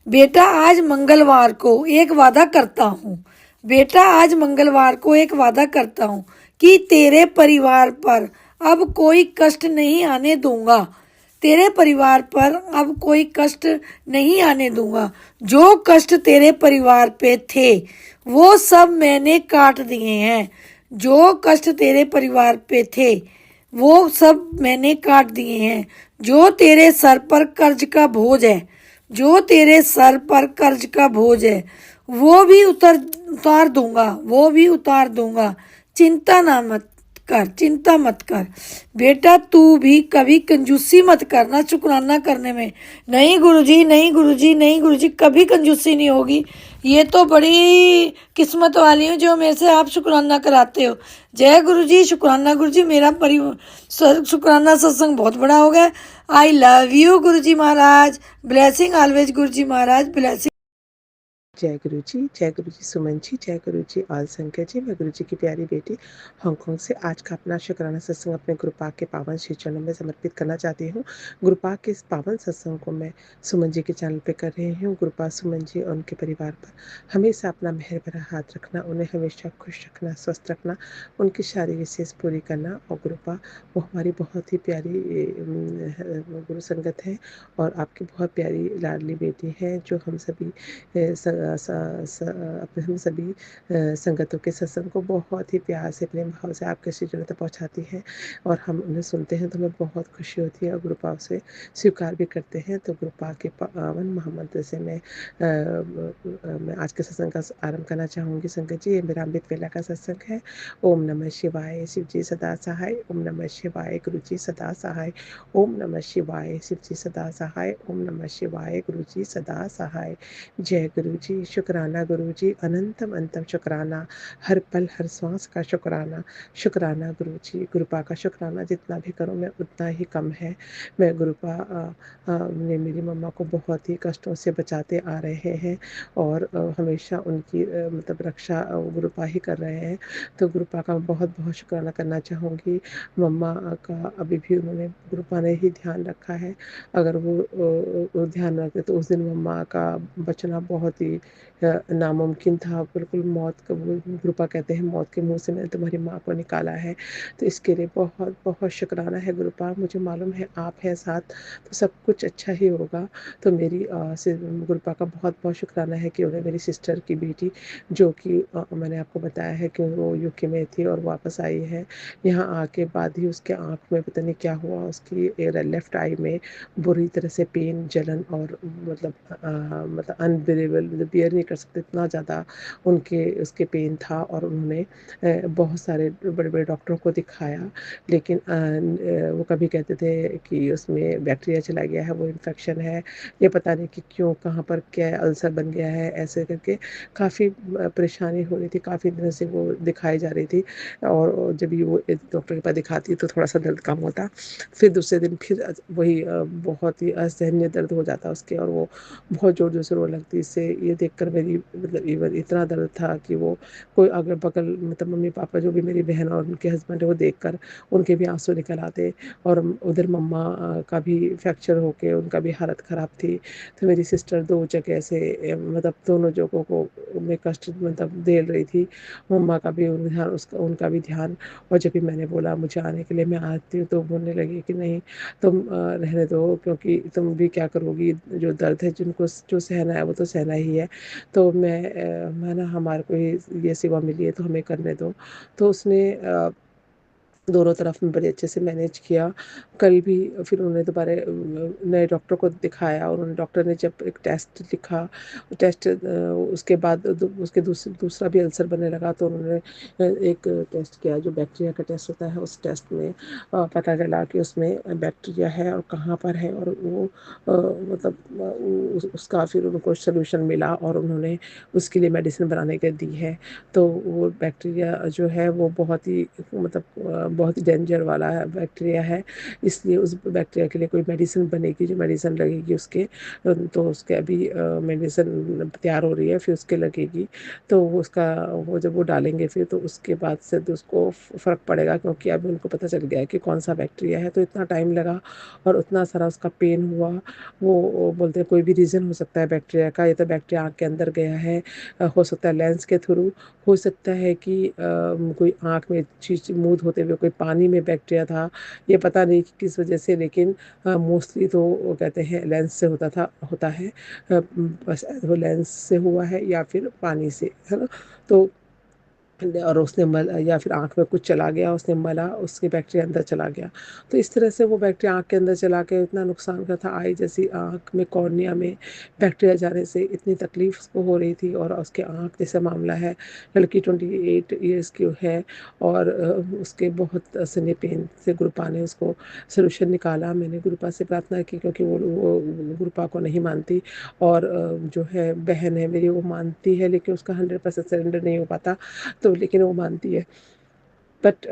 बेटा आज मंगलवार को एक वादा करता हूँ, बेटा आज मंगलवार को एक वादा करता हूँ कि तेरे परिवार पर अब कोई कष्ट नहीं आने दूंगा, तेरे परिवार पर अब कोई कष्ट नहीं आने दूंगा। जो कष्ट तेरे परिवार पे थे वो सब मैंने काट दिए हैं, जो कष्ट तेरे परिवार पे थे वो सब मैंने काट दिए हैं। जो तेरे सर पर कर्ज का बोझ है, जो तेरे सर पर कर्ज का बोझ है वो भी उतार दूंगा, वो भी उतार दूंगा। चिंता ना मत कर, चिंता मत कर। बेटा तू भी कभी कंजूसी मत करना शुक्राना करने में। नहीं गुरुजी, नहीं गुरुजी, नहीं गुरुजी, कभी कंजूसी नहीं होगी। ये तो बड़ी किस्मत वाली हूँ जो मेरे से आप शुक्राना कराते हो। जय गुरुजी, शुक्राना गुरुजी, मेरा शुक्राना सत्संग बहुत बड़ा हो गया। I love you Guruji Maharaj, blessing always Guruji Maharaj, blessing. जय गुरु जी, सुमन जी, जय गुरु जी, ऑल संगत जी। मैं गुरु जी की प्यारी बेटी हांगकांग से आज का अपना शुक्राना सत्संग अपने गुरु पाक के पावन श्री चरणों में समर्पित करना चाहती हूँ। गुरु पाक के इस पावन सत्संग को मैं सुमन जी के चैनल पे कर रही हूँ। गुरु पाक सुमन जी और उनके परिवार पर हमेशा अपना मेहर भरा हाथ रखना, उन्हें हमेशा खुश रखना, स्वस्थ रखना, उनकी सारी विशेष पूरी करना। और गुरु पाक वो हमारी बहुत ही प्यारी गुरु संगत है और आपकी बहुत प्यारी लाडली बेटी है, जो हम सभी अपने हम सभी संगतों के सत्संग को बहुत ही प्यार से, प्रेम भाव से आपके श्री चरणों तक पहुँचाती हैं और हम उन्हें सुनते हैं तो हमें बहुत खुशी होती है और गुरु पाक से स्वीकार भी करते हैं। तो गुरु पाक के पावन महामंत्र से मैं आज के सत्संग का आरंभ करना चाहूँगी। संगत जी, ये मेरा अमृत वेला का सत्संग है। ओम नमः शिवाय, शिव जी सदा सहाय। ओम नमः शिवाय, गुरु जी सदा सहाय। ओम नमः शिवाय, शिव जी सदा सहाय। ओम नमः शिवाय, गुरु जी सदा सहाय। जय गुरु जी, गुरुजी, शुक्राना गुरुजी, अनंतम अंतम शुक्राना, हर पल हर श्वास का शुक्राना, शुक्राना गुरुजी। गुरुपा का शुक्राना जितना भी करूँ मैं उतना ही कम है। मैं गुरुपा ने मेरी मम्मा को बहुत ही कष्टों से बचाते आ रहे हैं और हमेशा उनकी मतलब रक्षा गुरुपा ही कर रहे हैं। तो गुरुपा का बहुत बहुत शुक्राना करना चाहूँगी। मम्मा का अभी भी उन्होंने गुरुपा ने ही ध्यान रखा है। अगर वो ध्यान रखते तो उस दिन मम्मा का बचना बहुत ही नामुमकिन था। बिल्कुल मौत का वो गुरुपा कहते हैं मौत के मुँह से मैंने तुम्हारी माँ को निकाला है। तो इसके लिए बहुत बहुत शुक्राना है गुरुपा। मुझे मालूम है आप हैं साथ तो सब कुछ अच्छा ही होगा। तो मेरी गुरुपा का बहुत बहुत शुक्राना है कि उन्हें मेरी सिस्टर की बेटी जो कि मैंने आपको बताया है कि वो यूके में थी और वापस आई है। यहाँ आके बाद ही उसके आँख में पता नहीं क्या हुआ, उसकी लेफ्ट आई में बुरी तरह से पेन, जलन और मतलब अनबिलीवेबल, मतलब बियर नहीं कर सकते इतना ज़्यादा उनके उसके पेन था। और उन्होंने बहुत सारे बड़े बड़े डॉक्टरों को दिखाया, लेकिन वो कभी कहते थे कि उसमें बैक्टीरिया चला गया है, वो इन्फेक्शन है, ये पता नहीं कि क्यों, कहाँ पर क्या है, अल्सर बन गया है, ऐसे करके काफ़ी परेशानी हो रही थी। काफ़ी दिनों से वो दिखाई जा रही थी और जब भी वो डॉक्टर के पास दिखाती तो थोड़ा सा दर्द कम होता, फिर दूसरे दिन फिर वही बहुत ही असहनीय दर्द हो जाता उसके और वो बहुत ज़ोर ज़ोर से रोने लगती। इससे ये देखकर मेरी मतलब इवन इतना दर्द था कि वो कोई अगल बगल मतलब मम्मी पापा जो भी मेरी बहन और उनके हस्बैंड है वो देखकर उनके भी आंसू निकल आते। और उधर मम्मा का भी फ्रैक्चर होके उनका भी हालत ख़राब थी। तो मेरी सिस्टर दो जगह से मतलब दोनों जगहों को में कष्ट मतलब झेल रही थी। मम्मा का भी ध्यान, उसका उनका भी ध्यान। और जब भी मैंने बोला मुझे आने के लिए मैं आती हूँ तो बोलने लगी कि नहीं तुम रहने दो, क्योंकि तुम भी क्या करोगी, जो दर्द है जिनको जो सहना है वो तो सहना ही है। तो मैं ना हमारे को ये सेवा मिली है तो हमें करने दो। तो उसने दोनों तरफ में बड़े अच्छे से मैनेज किया। कल भी फिर उन्होंने दोबारा नए डॉक्टर को दिखाया और उन्होंने डॉक्टर ने जब एक टेस्ट लिखा, टेस्ट उसके बाद उसके दूसरा भी अल्सर बनने लगा तो उन्होंने एक टेस्ट किया जो बैक्टीरिया का टेस्ट होता है। उस टेस्ट में पता चला कि उसमें बैक्टीरिया है और कहाँ पर है और वो मतलब उसका फिर उनको सोल्यूशन मिला और उन्होंने उसके लिए मेडिसिन बनाने के दी है। तो वो बैक्टीरिया जो है वो बहुत ही मतलब बहुत ही डेंजर वाला है बैक्टीरिया है, इसलिए उस बैक्टीरिया के लिए कोई मेडिसिन बनेगी, जो मेडिसिन लगेगी उसके तो उसके अभी मेडिसिन तैयार हो रही है, फिर उसके लगेगी। तो वो उसका वो जब वो डालेंगे फिर तो उसके बाद से तो उसको फ़र्क पड़ेगा, क्योंकि अभी उनको पता चल गया है कि कौन सा बैक्टीरिया है। तो इतना टाइम लगा और उतना सारा उसका पेन हुआ। वो बोलते हैं कोई भी रीज़न हो सकता है बैक्टीरिया का, ये तो बैक्टीरिया आँख के अंदर गया है, हो सकता है लेंस के थ्रू, हो सकता है कि कोई आँख में चीज़ मूद होते हुए कोई पानी में बैक्टीरिया था, ये पता नहीं कि किस वजह से, लेकिन मोस्टली तो वो कहते हैं लेंस से होता है। बस वो लेंस से हुआ है या फिर पानी से, है ना। तो और उसने मल या फिर आँख में कुछ चला गया, उसने मला, उसके बैक्टीरिया अंदर चला गया। तो इस तरह से वो बैक्टीरिया आँख के अंदर चला के इतना नुकसान का था, आई जैसी आँख में कॉर्निया में बैक्टीरिया जाने से इतनी तकलीफ उसको हो रही थी। और उसके आँख जैसा मामला है, लड़की 28 ईयर्स की है और उसके बहुत असहनीय पेन से गुरुपा ने उसको सोल्यूशन निकाला। मैंने गुरुपा से प्रार्थना की, क्योंकि वो गुरुपा को नहीं मानती और जो है बहन है मेरी वो मानती है, लेकिन उसका 100% सरेंडर नहीं हो पाता। तो लेकिन वो मानती है। बट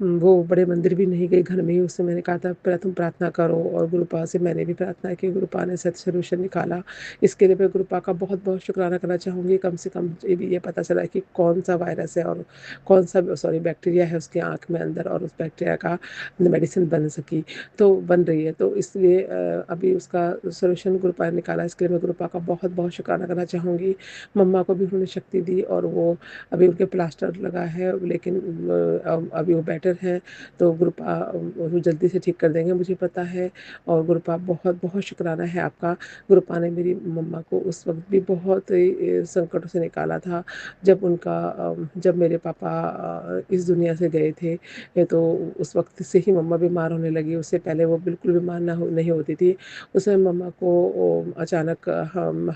वो बड़े मंदिर भी नहीं गई, घर में ही उससे मैंने कहा था तुम प्रार्थना करो, और गुरुपा से मैंने भी प्रार्थना की, गुरुपा ने सच सोल्यूशन निकाला। इसके लिए मैं गुरुपा का बहुत बहुत शुक्राना करना चाहूँगी। कम से कम ये पता चला कि कौन सा वायरस है और कौन सा बैक्टीरिया है उसके आँख में अंदर, और उस बैक्टीरिया का मेडिसिन बन सकी, तो बन रही है। तो इसलिए अभी उसका सोल्यूशन गुरुपा ने निकाला, इसके लिए मैं गुरुपा का बहुत बहुत शुक्राना करना चाहूँगी। मम्मा को भी उन्होंने शक्ति दी और वो अभी उनके प्लास्टर लगा है, लेकिन अभी वो बेटर हैं। तो गुरुपा वो जल्दी से ठीक कर देंगे मुझे पता है। और गुरुपा बहुत बहुत शुक्राना है आपका। गुरुपा ने मेरी मम्मा को उस वक्त भी बहुत ही संकटों से निकाला था, जब मेरे पापा इस दुनिया से गए थे। तो उस वक्त से ही मम्मा बीमार होने लगी, उससे पहले वो बिल्कुल बीमार नहीं होती थी। उस समय मम्मा को अचानक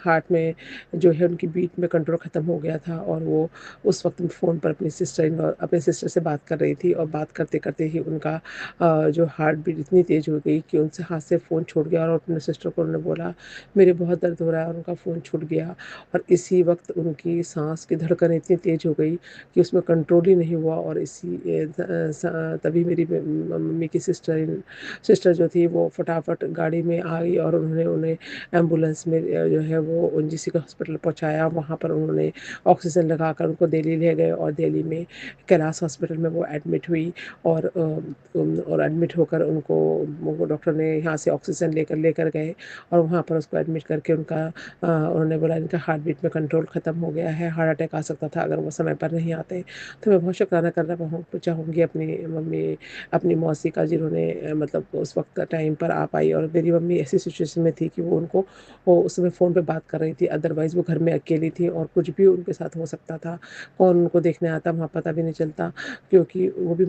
हार्ट में जो है उनकी बीट में कंट्रोल ख़त्म हो गया था, और वो उस वक्त फ़ोन पर अपनी सिस्टर से बात कर रही थी और बात करते-करते ही उनका जो हार्ट बीट इतनी तेज़ हो गई कि उनसे हाथ से फ़ोन छूट गया और अपने सिस्टर को उन्होंने बोला, मेरे बहुत दर्द हो रहा है और उनका फ़ोन छूट गया और इसी वक़्त उनकी साँस की धड़कन इतनी तेज़ हो गई कि उसमें कंट्रोल ही नहीं हुआ और तभी मेरी मम्मी की सिस्टर जो थी वो फटाफट गाड़ी में आई और उन्होंने उन्हें एम्बुलेंस में जो है वो ओएनजीसी के हॉस्पिटल पहुँचाया। वहाँ पर उन्होंने ऑक्सीजन लगाकर उनको दिल्ली ले गए और दिल्ली में कैलाश हॉस्पिटल में वो एडमिट हुई और एडमिट होकर उनको वो डॉक्टर ने यहाँ से ऑक्सीजन लेकर गए और वहाँ पर उसको एडमिट करके उन्होंने बोला इनका हार्ट बीट में कंट्रोल ख़त्म हो गया है, हार्ट अटैक आ सकता था अगर वो समय पर नहीं आते। तो मैं बहुत शुक्राना करना चाहूँगी अपनी मौसी का जिन्होंने मतलब उस वक़्त टाइम पर आ पाई और मेरी मम्मी ऐसी सिचुएशन में थी कि वो उस समय फ़ोन पे बात कर रही थी, अदरवाइज़ वो घर में अकेली थी और कुछ भी उनके साथ हो सकता था। कौन उनको देखने आता वहाँ पता भी नहीं चलता क्योंकि वो भी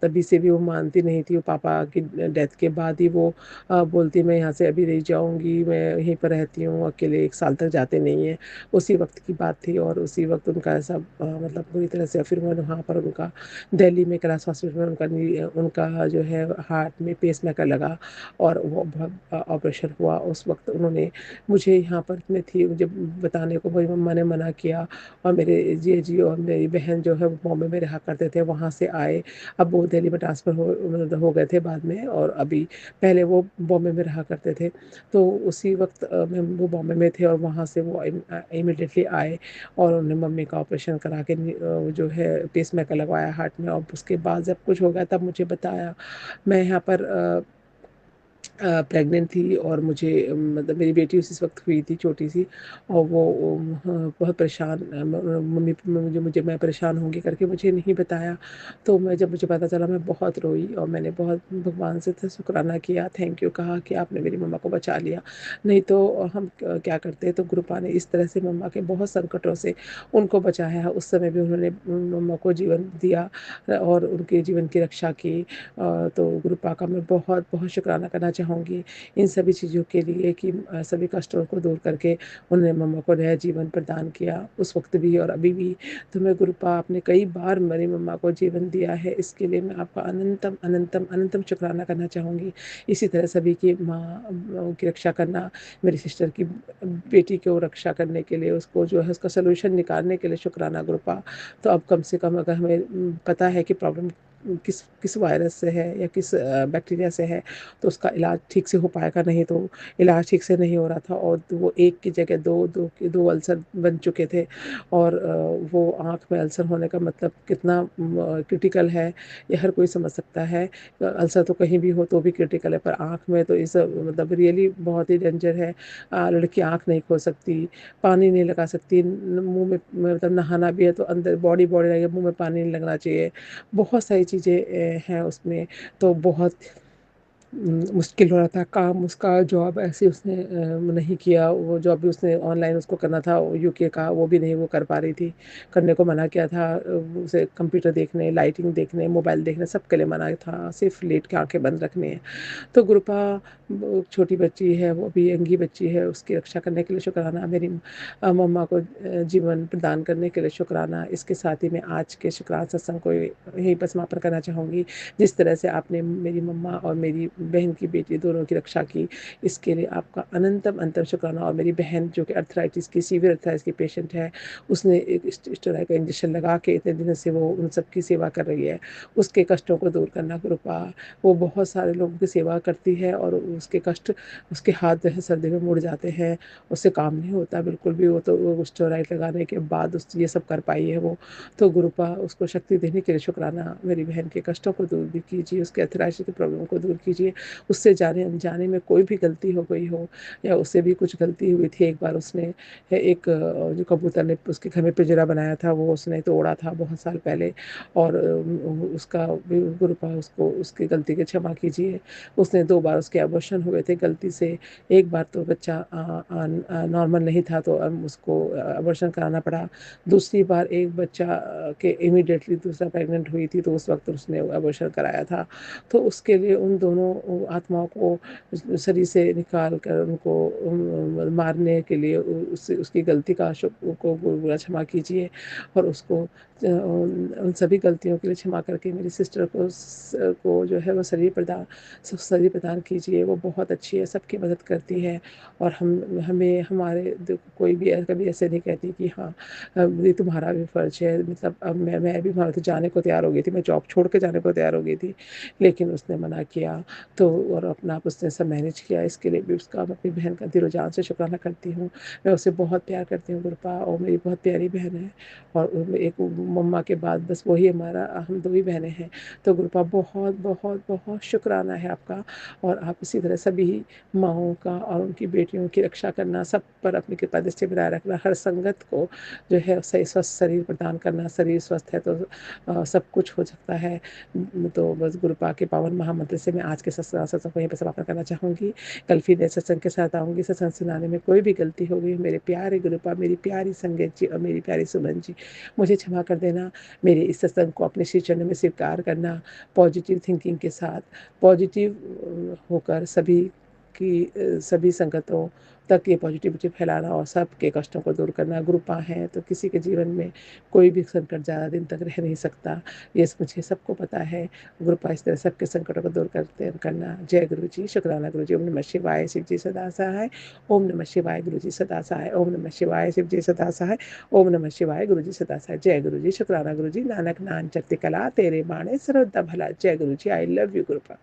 तभी से भी वो मानती नहीं थी। वो पापा की डेथ के बाद ही वो बोलती मैं यहाँ से अभी नहीं जाऊँगी, मैं यहीं पर रहती हूँ, अकेले 1 साल तक जाते नहीं हैं। उसी वक़्त की बात थी और उसी वक़्त उनका ऐसा मतलब पूरी तरह से फिर उन्होंने वहाँ पर उनका दिल्ली में कैलाश हॉस्पिटल में उनका जो है हार्ट में पेसमेकर लगा और वो ऑपरेशन हुआ। उस वक़्त उन्होंने मुझे यहाँ पर मैं थी मुझे बताने को मेरी मम्मा ने मना किया और मेरे जीजी और मेरी बहन जो है वो बॉम्बे में रहा करते थे, वहाँ से आए। अब वो दिल्ली में ट्रांसफ़र मतलब हो गए थे बाद में और अभी पहले वो बॉम्बे में रहा करते थे। तो उसी वक़्त वो बॉम्बे में थे और वहाँ से वो इमीडिएटली आए और उन्होंने मम्मी का ऑपरेशन करा के जो है पेसमेकर लगवाया हार्ट में और उसके बाद जब कुछ हो गया तब मुझे बताया। मैं यहाँ पर प्रेग्नेंट थी और मुझे मतलब मेरी बेटी उसी वक़्त हुई थी छोटी-सी और वो बहुत परेशान मम्मी मुझे मैं परेशान होंगी करके मुझे नहीं बताया। तो जब मुझे पता चला मैं बहुत रोई और मैंने बहुत भगवान से शुक्राना किया, थैंक यू कहा कि आपने मेरी मम्मा को बचा लिया। नहीं तो हम क्या करते तो गुरुपा ने इस तरह से मम्मा के बहुत संकटों से उनको बचाया है। उस समय भी उन्होंने मम्मा को जीवन दिया और उनके जीवन की रक्षा की। तो गुरुपा का मैं बहुत-बहुत शुक्राना करना चाहूँगी इन सभी चीज़ों के लिए कि सभी कष्टों को दूर करके उन्होंने मम्मा को नया जीवन प्रदान किया, उस वक़्त भी और अभी भी। तो मैं गुरुपा आपने कई बार मेरी मम्मा को जीवन दिया है, इसके लिए मैं आपका अनंतम, अनंतम, अनंतम शुक्राना करना चाहूँगी। इसी तरह सभी की माँ की रक्षा करना, मेरी सिस्टर की बेटी को रक्षा करने के लिए उसको जो है उसका सॉल्यूशन निकालने के लिए शुक्राना गुरुपा। तो अब कम से कम अगर हमें पता है कि प्रॉब्लम किस किस वायरस से है या किस बैक्टीरिया से है तो उसका इलाज ठीक से हो पाएगा। नहीं तो इलाज ठीक से नहीं हो रहा था और वो एक की जगह दो अल्सर बन चुके थे और वो आँख में अल्सर होने का मतलब कितना क्रिटिकल है ये हर कोई समझ सकता है। अल्सर तो कहीं भी हो तो भी क्रिटिकल है पर आँख में तो इस मतलब रियली बहुत ही डेंजर है। लड़की आँख नहीं खोल सकती, पानी नहीं लगा सकती, मुँह में मतलब नहाना भी है तो अंदर बॉडी लगेगा, मुँह में पानी नहीं लगना चाहिए। बहुत सारी चीज़ें हैं उसमें तो बहुत मुश्किल हो रहा था काम उसका जॉब ऐसे उसने नहीं किया वो जॉब भी उसने ऑनलाइन उसको करना था यूके का वो भी नहीं वो कर पा रही थी करने को मना किया था उसे कंप्यूटर देखने लाइटिंग देखने मोबाइल देखने सब के लिए मना था सिर्फ लेट के आंखें बंद रखनी है। तो गुरुपा वो छोटी बच्ची है वो भी यंगी बच्ची है उसकी रक्षा करने के लिए शुक्राना मेरी मम्मा को जीवन प्रदान करने के लिए शुक्राना। इसके साथ ही मैं आज के शुक्राना सत्संग को यहीं पर समापन करना चाहूँगी। जिस तरह से आपने मेरी मम्मा और मेरी बहन की बेटी दोनों की रक्षा की इसके लिए आपका अनंतम अंतम शुक्राना। और मेरी बहन जो कि अर्थराइटिस की सीवियर अर्थराइटिस की पेशेंट है उसने एक स्टेरॉइड का इंजेक्शन लगा के इतने दिनों से वो उन सब की सेवा कर रही है उसके कष्टों को दूर करना कृपा। वो बहुत सारे लोगों की सेवा करती है और उसके कष्ट उसके हाथ जो है सर्दी में मुड़ जाते हैं उससे काम नहीं होता बिल्कुल भी। वो तो स्टेरॉइड लगाने के बाद उस ये सब कर पाई है वो। तो गुरुपा उसको शक्ति देने के लिए शुक्राना। मेरी बहन के कष्टों को दूर भी कीजिए उसके अर्थराइटिस की प्रॉब्लम को दूर कीजिए। उससे जाने अनजाने में कोई भी गलती हो गई हो या उससे भी कुछ गलती हुई थी। एक बार उसने एक जो कबूतर ने उसके घर में पिंजरा बनाया था वो उसने तोड़ा था बहुत साल पहले और उसका गुरुपा उसको उसकी गलती की क्षमा कीजिए। उसने 2 बार उसके अबॉर्शन हुए थे गलती से। एक बार तो बच्चा नॉर्मल नहीं था तो उसको अबॉर्शन कराना पड़ा। दूसरी बार एक बच्चा कि इमीडिएटली दूसरा प्रेग्नेंट हुई थी, तो उस वक्त उसने अबॉर्शन कराया था। तो उसके लिए उन दोनों आत्माओं को शरीर से निकाल कर उनको मारने के लिए उसकी गलती का को बुरा क्षमा कीजिए, और उसको उन सभी गलतियों के लिए क्षमा करके मेरी सिस्टर को जो है वो शरीर प्रदान कीजिए। वो बहुत अच्छी है, सबकी मदद करती है, और हमें हमारे कोई भी कभी ऐसे नहीं कहती कि हाँ ये तुम्हारा भी फर्ज है। मतलब अब मैं भी वहाँ तो जाने को तैयार हो गई थी, मैं जॉब छोड़ के जाने को तैयार हो गई थी, लेकिन उसने मना किया। तो और अपना आप उसने सब मैनेज किया, इसके लिए भी उसका मैं अपनी बहन का दिलो जान से शुक्राना करती हूँ। मैं उसे बहुत प्यार करती हूँ गुरपा, और मेरी बहुत प्यारी बहन है, और एक मम्मा के बाद बस वही हमारा, हम दो ही बहनें हैं। तो गुरपा बहुत बहुत बहुत शुक्राना है आपका, और आप इसी तरह सभी माँओं का और उनकी बेटियों की रक्षा करना, सब पर अपनी कृपा दृष्टि बनाए रखना, हर संगत को जो है सही स्वस्थ शरीर प्रदान करना। शरीर स्वस्थ है तो सब कुछ हो सकता है। तो बस गुरुपा के पावन महामंत्र से मैं आज के सत्संग को यहीं पर समापन करना चाहूँगी। कल फिर नए सत्संग के साथ आऊँगी। सत्संग सुनाने में कोई भी गलती हो गई, मेरे प्यारे गुरुपा, मेरी प्यारी संगत जी और मेरी प्यारी सुमन जी, मुझे क्षमा कर देना। मेरे इस सत्संग को अपने श्री चरणों में स्वीकार करना, पॉजिटिव थिंकिंग के साथ, पॉजिटिव होकर सभी संगतों तक ये पॉजिटिविटी फैलाना और सबके कष्टों को दूर करना। गुरुपा है तो किसी के जीवन में कोई भी संकट ज़्यादा दिन तक रह नहीं सकता, ये मुझे सबको पता है। गुरुपा इस तरह सबके संकटों को दूर करना। जय गुरु जी, शुक्राना गुरु जी। ओम नमः शिवाय, शिव जी सदा सहाय। ओम नमः शिवाय, गुरु जी सदा सहाय। ओम नमः शिवाय, शिव जी सदा सहाय। ओम नमः शिवाय, गुरु जी सदा सहाय। जय गुरु जी, शुक्राना गुरु जी। नानक नाम चढ़ती कला, तेरे बाणे सर्वदा भला। जय गुरु जी, आई लव यू गुरुपा।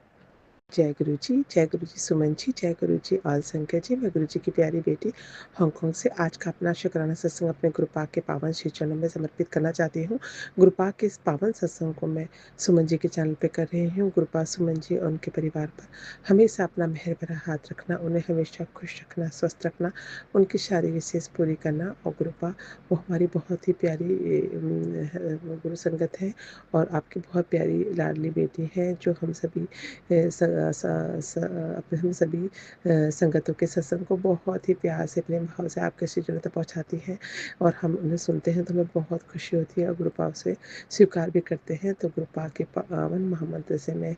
जय गुरु जी, जय गुरु जी सुमन जी, जय गुरु जी ऑल संख्या जी। मैं गुरु जी की प्यारी बेटी हांगकांग से आज का अपना शुक्राना सत्संग अपने गुरुपा के पावन श्री चरणों में समर्पित करना चाहती हूँ। गुरुपा के इस पावन सत्संग को मैं सुमन जी के चैनल पे कर रही हूँ। गुरुपा सुमन जी और उनके परिवार पर हमेशा अपना मेहर भरा हाथ रखना, उन्हें हमेशा खुश रखना, स्वस्थ रखना, उनकी सारी विशेष पूरी करना। और गुरुपा वो हमारी बहुत ही प्यारी गुरु संगत है, और आपकी बहुत प्यारी लाडली बेटी है, जो हम सभी अपने हम सभी संगतों के सत्संग को बहुत ही प्यार से, प्रेम भाव से आपके श्री चरणों तक पहुँचाती हैं, और हम उन्हें सुनते हैं तो हमें बहुत खुशी होती है, और गुरुपा उसे स्वीकार भी करते हैं। तो गुरुपा के पावन महामंत्र से मैं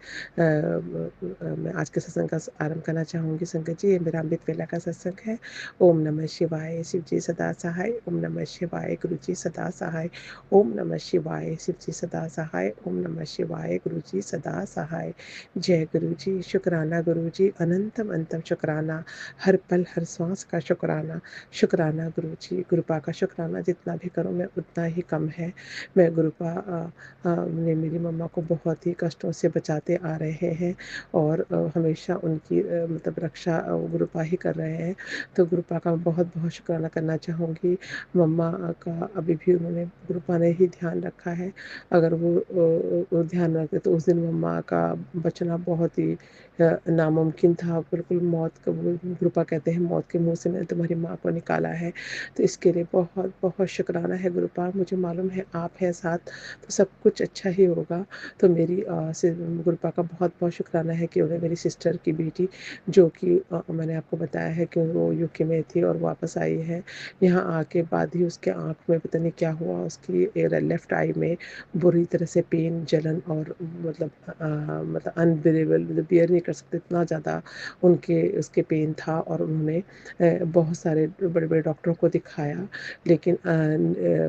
आज के सत्संग का आरंभ करना चाहूँगी। संगत जी, ये मेरा अमृत वेला का सत्संग है। ओम नमः शिवाय, शिव जी सदा सहाय। ओम नमः शिवाय, गुरु जी सदा सहाय। ओम नमः शिवाय, शिव जी सदा सहाय। ओम नमः शिवाय, गुरु जी सदा सहाय। जय गुरु जी, शुक्राना गुरु जी, अनंतम अंतम शुक्राना, हर पल हर श्वास का शुक्राना। शुक्राना गुरु जी, गुरुपा का शुक्राना जितना भी करूँ मैं उतना ही कम है। मैं गुरुपा ने मेरी मम्मा को बहुत ही कष्टों से बचाते आ रहे हैं, और हमेशा उनकी मतलब रक्षा गुरुपा ही कर रहे हैं। तो गुरुपा का बहुत बहुत शुक्राना करना चाहूँगी। मम्मा का अभी भी उन्होंने गुरुपा ने ही ध्यान रखा है। अगर वो ध्यान रखते तो उस दिन मम्मा का बचना बहुत ही नामुमकिन था। बिल्कुल मौत का, गुरुपा कहते हैं मौत के मुंह से मैंने तुम्हारी माँ को निकाला है। तो इसके लिए बहुत बहुत शुक्राना है गुरुपा। मुझे मालूम है आप हैं साथ तो सब कुछ अच्छा ही होगा। तो मेरी गुरुपा का बहुत बहुत शुक्राना है कि उन्हें मेरी सिस्टर की बेटी, जो कि मैंने आपको बताया है कि वो यूके में थी और वापस आई है, यहाँ आके बाद ही उसके आँख में पता नहीं क्या हुआ, उसकी लेफ्ट आई में बुरी तरह से पेन, जलन, और मतलब अनबिलीवेबल, मतलब बियर नहीं कर सकते इतना ज़्यादा उसके पेन था। और उन्होंने बहुत सारे बड़े बड़े डॉक्टरों को दिखाया, लेकिन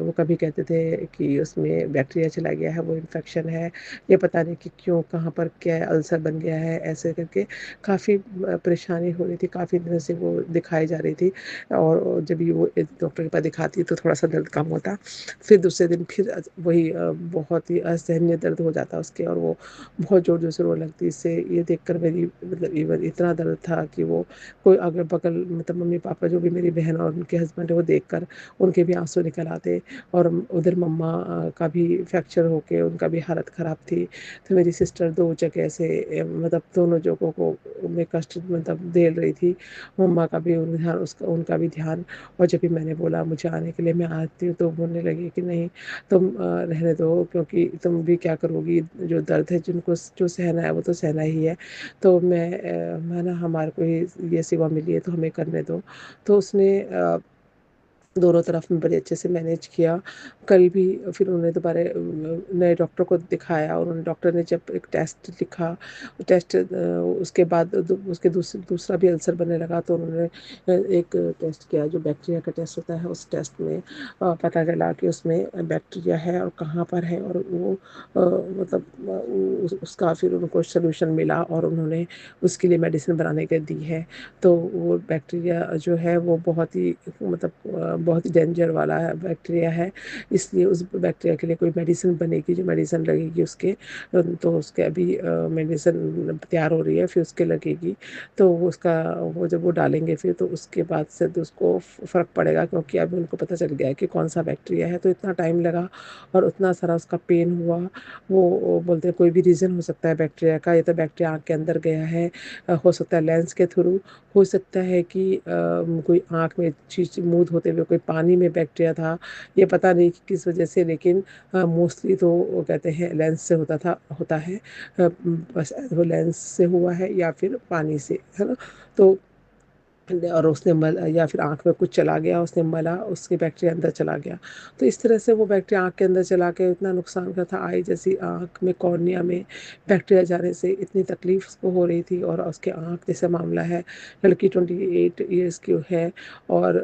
वो कभी कहते थे कि उसमें बैक्टीरिया चला गया है, वो इन्फेक्शन है, ये पता नहीं कि क्यों, कहाँ पर क्या अल्सर बन गया है, ऐसे करके काफ़ी परेशानी हो रही थी। काफ़ी दिनों से वो दिखाई जा रही थी, और जब भी वो डॉक्टर के पास दिखाती तो थोड़ा सा दर्द कम होता, फिर दूसरे दिन फिर वही बहुत ही असहनीय दर्द हो जाता उसके, और वो बहुत ज़ोर ज़ोर से रोने लगती। इससे ये देखकर मेरी मतलब इवन इतना दर्द था कि वो कोई अगल बगल, मतलब मम्मी पापा जो भी मेरी बहन और उनके हस्बैंड है, वो देखकर उनके भी आंसू निकल आते। और उधर मम्मा का भी फ्रैक्चर होके उनका भी हालत ख़राब थी। तो मेरी सिस्टर दो जगह से मतलब दोनों जगहों को में कष्ट मतलब दे रही थी। मम्मा का भी उनका भी ध्यान। और जब भी मैंने बोला मुझे आने के लिए, मैं आती हूँ, तो बोलने लगी कि नहीं तुम रहने दो, क्योंकि तुम भी क्या करोगी, जो दर्द है जिनको जो सहना है वो तो सहना ही है। तो मैं ना, हमारे को ये सेवा मिली है तो हमें करने दो। तो उसने दोनों तरफ में बड़े अच्छे से मैनेज किया। कल भी फिर उन्होंने दोबारा नए डॉक्टर को दिखाया और उन डॉक्टर ने जब एक टेस्ट लिखा, टेस्ट उसके बाद उसके दूसरा भी अल्सर बनने लगा, तो उन्होंने एक टेस्ट किया जो बैक्टीरिया का टेस्ट होता है। उस टेस्ट में पता चला कि उसमें बैक्टीरिया है और कहाँ पर है, और वो मतलब उसका फिर उनको सोल्यूशन मिला और उन्होंने उसके लिए मेडिसिन बनाने के दी है। तो वो बैक्टीरिया जो है वो बहुत ही मतलब बहुत ही डेंजर वाला है बैक्टीरिया है, इसलिए उस बैक्टीरिया के लिए कोई मेडिसिन बनेगी, जो मेडिसिन लगेगी उसके, तो उसके अभी मेडिसिन तैयार हो रही है, फिर उसके लगेगी। तो उसका वो जब वो डालेंगे फिर तो उसके बाद से तो उसको फ़र्क पड़ेगा, क्योंकि अभी उनको पता चल गया है कि कौन सा बैक्टीरिया है। तो इतना टाइम लगा और उतना सारा उसका पेन हुआ। वो बोलते हैं कोई भी रीज़न हो सकता है बैक्टीरिया का, या तो बैक्टीरिया आँख के अंदर गया है, हो सकता है लेंस के थ्रू, हो सकता है कि कोई आँख में चीज़ मुँह धोते हुए कोई पानी में बैक्टीरिया था, ये पता नहीं कि किस वजह से, लेकिन मोस्टली तो वो कहते हैं लेंस से होता है। बस वो लेंस से हुआ है या फिर पानी से, है ना? तो और उसने मल या फिर आँख में कुछ चला गया, उसने मला, उसके बैक्टीरिया अंदर चला गया। तो इस तरह से वो बैक्टीरिया आँख के अंदर चला के इतना नुकसान का था, आई जैसी आँख में कॉर्निया में बैक्टीरिया जाने से इतनी तकलीफ उसको हो रही थी। और उसके आँख जैसा मामला है, लड़की 28 ईयर्स की है, और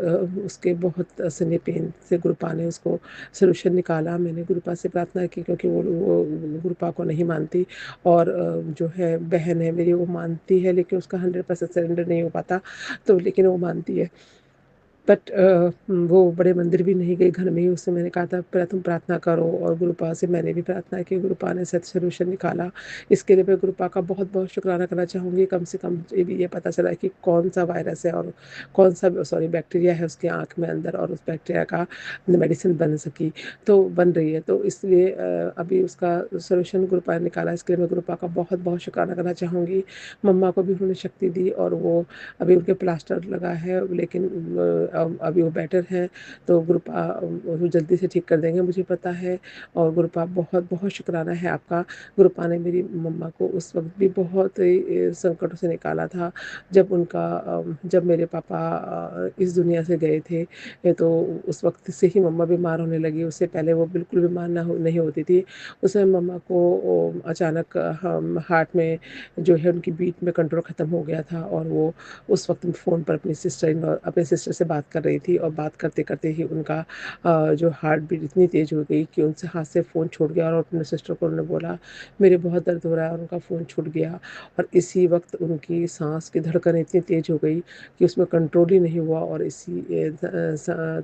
उसके बहुत सने पेन से गुरुपा ने उसको सोल्यूशन निकाला। मैंने गुरुपा से प्रार्थना की, क्योंकि वो गुरुपा को नहीं मानती, और जो है बहन है मेरी वो मानती है, लेकिन उसका 100% सरेंडर नहीं हो पाता, तो लेकिन वो मानती है। बट वो बड़े मंदिर भी नहीं गई, घर में ही उससे मैंने कहा था पहले तुम प्रार्थना करो, और गुरुपा से मैंने भी प्रार्थना की, गुरुपा ने सच सोल्यूशन निकाला। इसके लिए मैं गुरुपा का बहुत बहुत शुक्राना करना चाहूँगी। कम से कम ये पता चला कि कौन सा वायरस है और कौन सा सॉरी बैक्टीरिया है उसकी आँख में अंदर, और उस बैक्टीरिया का मेडिसिन बन सकी, तो बन रही है। तो इसलिए अभी उसका सोल्यूशन गुरुपा ने निकाला, इसके लिए मैं गुरुपा का बहुत बहुत शुक्राना करना चाहूँगी। मम्मा को भी उन्होंने शक्ति दी, और वो अभी उनके प्लास्टर लगा है, लेकिन अभी वो बेटर हैं, तो गुरुपा वो जल्दी से ठीक कर देंगे मुझे पता है। और गुरुपा बहुत बहुत शुक्राना है आपका। गुरुपा ने मेरी मम्मा को उस वक्त भी बहुत ही संकटों से निकाला था, जब मेरे पापा इस दुनिया से गए थे। तो उस वक्त से ही मम्मा बीमार होने लगी, उससे पहले वो बिल्कुल बीमार नहीं होती थी। उस समय मम्मा को अचानक हार्ट में जो है उनकी बीट में कंट्रोल ख़त्म हो गया था, और वो उस वक्त फ़ोन पर अपने सिस्टर से बात कर रही थी, और बात करते करते ही उनका जो हार्ट बीट इतनी तेज़ हो गई कि उनसे हाथ से फ़ोन छूट गया, और अपने सिस्टर को उन्होंने बोला मेरे बहुत दर्द हो रहा है, और उनका फ़ोन छूट गया। और इसी वक्त उनकी सांस की धड़कन इतनी तेज़ हो गई कि उसमें कंट्रोल ही नहीं हुआ। और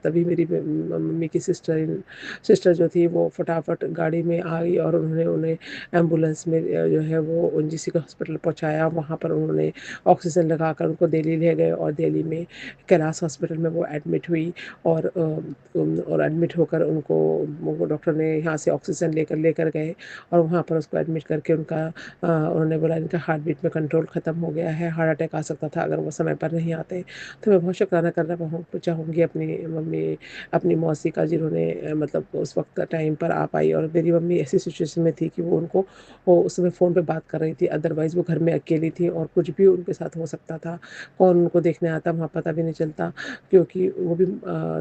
तभी मेरी मम्मी की सिस्टर जो थी वो फटाफट गाड़ी में आ गई, और उन्होंने उन्हें एम्बुलेंस में जो है वो उनजीसी का हॉस्पिटल पहुंचाया। वहाँ पर उन्होंने ऑक्सीजन लगाकर उनको दिल्ली ले गए, और दिल्ली में कैलाश हॉस्पिटल में वो एडमिट हुई। और एडमिट होकर उनको वो डॉक्टर ने यहाँ से ऑक्सीजन लेकर गए, और वहाँ पर उसको एडमिट करके उन्होंने बोला इनका हार्ट बीट में कंट्रोल ख़त्म हो गया है, हार्ट अटैक आ सकता था अगर वो समय पर नहीं आते। तो मैं बहुत शुक्राना करना चाहूँगी अपनी मौसी का, जिन्होंने मतलब उस वक्त टाइम पर आ पाई। और मेरी मम्मी ऐसी सिचुएशन में थी कि वो उस समय फ़ोन पे बात कर रही थी, अदरवाइज़ वो घर में अकेली थी, और कुछ भी उनके साथ हो सकता था, कौन उनको देखने आता वहाँ पता भी नहीं चलता। क्योंकि वो भी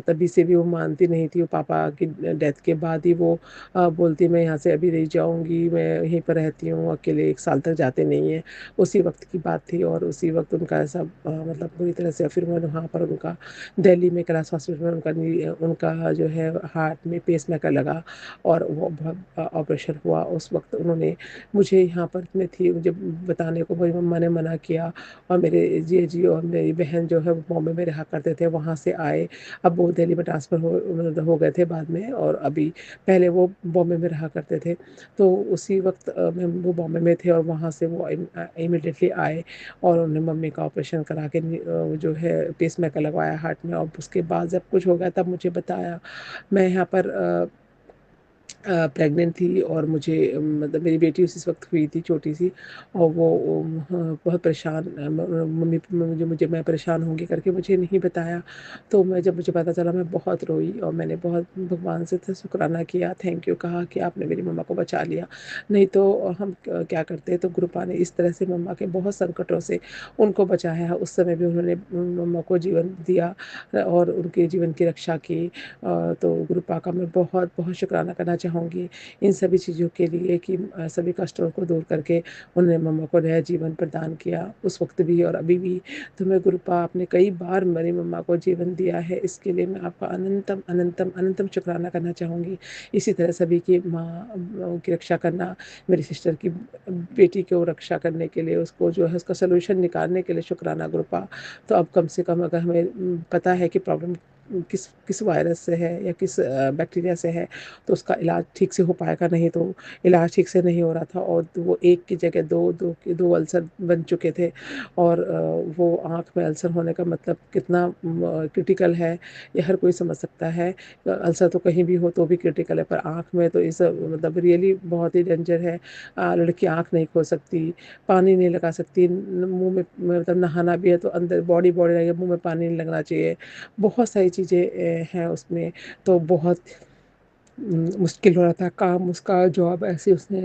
तभी से भी वो मानती नहीं थी, वो पापा की डेथ के बाद ही वो बोलती मैं यहाँ से अभी नहीं जाऊँगी, मैं यहीं पर रहती हूँ अकेले, 1 साल तक जाते नहीं हैं। उसी वक्त की बात थी, और उसी वक्त उनका ऐसा मतलब पूरी तरह से फिर मैंने वहाँ पर उनका दिल्ली में कैलाश हॉस्पिटल में उनका जो है हार्ट में पेसमेकर लगा, और वो ऑपरेशन हुआ। उस वक्त उन्होंने मुझे यहाँ पर मैं थी, मुझे बताने को मेरी मम्मा ने मना किया, और मेरे जीजी और मेरी बहन जो है वो बॉम्बे में रहा करते थे, वहाँ से आए। अब वो दिल्ली में ट्रांसफ़र मतलब हो गए थे बाद में, और अभी पहले वो बॉम्बे में रहा करते थे। तो उसी वक्त वो बॉम्बे में थे, और वहाँ से वो इमीडिएटली आए, और उन्होंने मम्मी का ऑपरेशन करा के जो है पेसमेकर लगवाया हार्ट में। और उसके बाद जब कुछ हो गया तब मुझे बताया। मैं यहाँ पर प्रेग्नेंट थी और मुझे मतलब मेरी बेटी उसी वक़्त हुई थी छोटी सी, और वो बहुत परेशान मम्मी मुझे मुझे मैं परेशान होंगी करके मुझे नहीं बताया। तो मैं जब मुझे पता चला मैं बहुत रोई और मैंने बहुत भगवान से तो शुक्राना किया, थैंक यू कहा कि आपने मेरी मम्मा को बचा लिया। नहीं तो हम क्या करते, तो गुरुपा ने इस तरह से मम्मा के बहुत संकटों से उनको बचाया। उस समय भी उन्होंने मम्मा को जीवन दिया और उनके जीवन की रक्षा की। तो गुरुपा का मैं बहुत बहुत शुक्राना करना चाहूँगी इन सभी चीज़ों के लिए कि सभी कष्टों को दूर करके उन्होंने मम्मा को नया जीवन प्रदान किया उस वक़्त भी और अभी भी। तो मैं गुरुपा आपने कई बार मेरी मम्मा को जीवन दिया है, इसके लिए मैं आपका अनंतम अनंतम अनंतम शुक्राना करना चाहूँगी। इसी तरह सभी की माँ की रक्षा करना, मेरी सिस्टर की बेटी को रक्षा करने के लिए, उसको जो है उसका सॉल्यूशन निकालने के लिए शुक्राना गुरुपा। तो अब कम से कम अगर हमें पता है कि प्रॉब्लम किस किस वायरस से है या किस बैक्टीरिया से है, तो उसका इलाज ठीक से हो पाएगा। नहीं तो इलाज ठीक से नहीं हो रहा था और वो एक की जगह दो अल्सर बन चुके थे। और वो आँख में अल्सर होने का मतलब कितना क्रिटिकल है, ये हर कोई समझ सकता है। अल्सर तो कहीं भी हो तो भी क्रिटिकल है, पर आँख में तो इस मतलब रियली बहुत ही डेंजर है। लड़की आँख नहीं खोल सकती, पानी नहीं लगा सकती, मुँह में मतलब नहाना भी है तो अंदर बॉडी बॉडी लगेगी, मुँह में पानी नहीं लगना चाहिए। बहुत सारी चीज़ें हैं उसमें। तो बहुत मुश्किल हो रहा था काम, उसका जॉब ऐसे उसने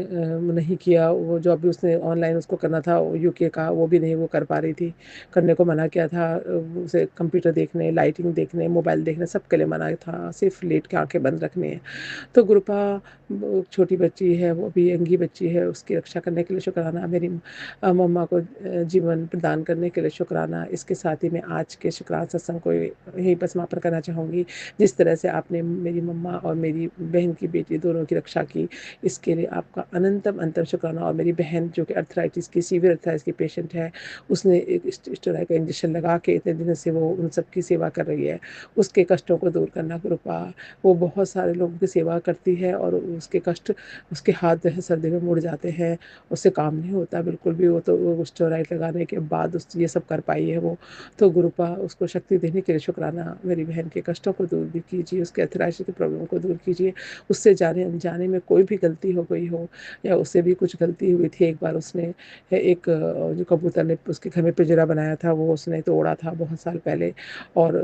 नहीं किया। वो जॉब भी उसने ऑनलाइन उसको करना था यूके का, वो भी नहीं वो कर पा रही थी, करने को मना किया था। उसे कंप्यूटर देखने, लाइटिंग देखने, मोबाइल देखने सब के लिए मना था, सिर्फ लेट के आंखें बंद रखनी है। तो गुरुपा छोटी बच्ची है, वो भी यंगी बच्ची है, उसकी रक्षा करने के लिए शुक्राना। मेरी मम्मा को जीवन प्रदान करने के लिए शुक्राना। इसके साथ ही मैं आज के शुक्राना सत्संग को यहीं पर समापन करना चाहूँगी। जिस तरह से आपने मेरी मम्मा और मेरी बहन की बेटी दोनों की रक्षा की, इसके लिए आपका अनंतम अनंतम शुक्राना। और मेरी बहन जो कि अर्थराइटिस की सीवियर अर्थराइटिस की पेशेंट है, उसने एक स्टेरॉइड का इंजेक्शन लगा के इतने दिनों से वो उन सबकी सेवा कर रही है। उसके कष्टों को दूर करना गुरुपा, वो बहुत सारे लोगों की सेवा करती है और उसके कष्ट, उसके हाथ जो है सर्दी में मुड़ जाते हैं, उससे काम नहीं होता बिल्कुल भी। वो तो वो स्टेरॉइड लगाने के बाद उस ये सब कर पाई है वो। तो गुरुपा उसको शक्ति देने के लिए शुक्राना। मेरी बहन के कष्टों को दूर भी कीजिए, उसके अर्थराइटिस की प्रॉब्लम को दूर कीजिए। उससे जाने अनजाने में कोई भी गलती हो गई हो या उससे भी कुछ गलती हुई थी। एक बार उसने एक जो कबूतर ने उसके घर में पिंजरा बनाया था, वो उसने तोड़ा था बहुत साल पहले। और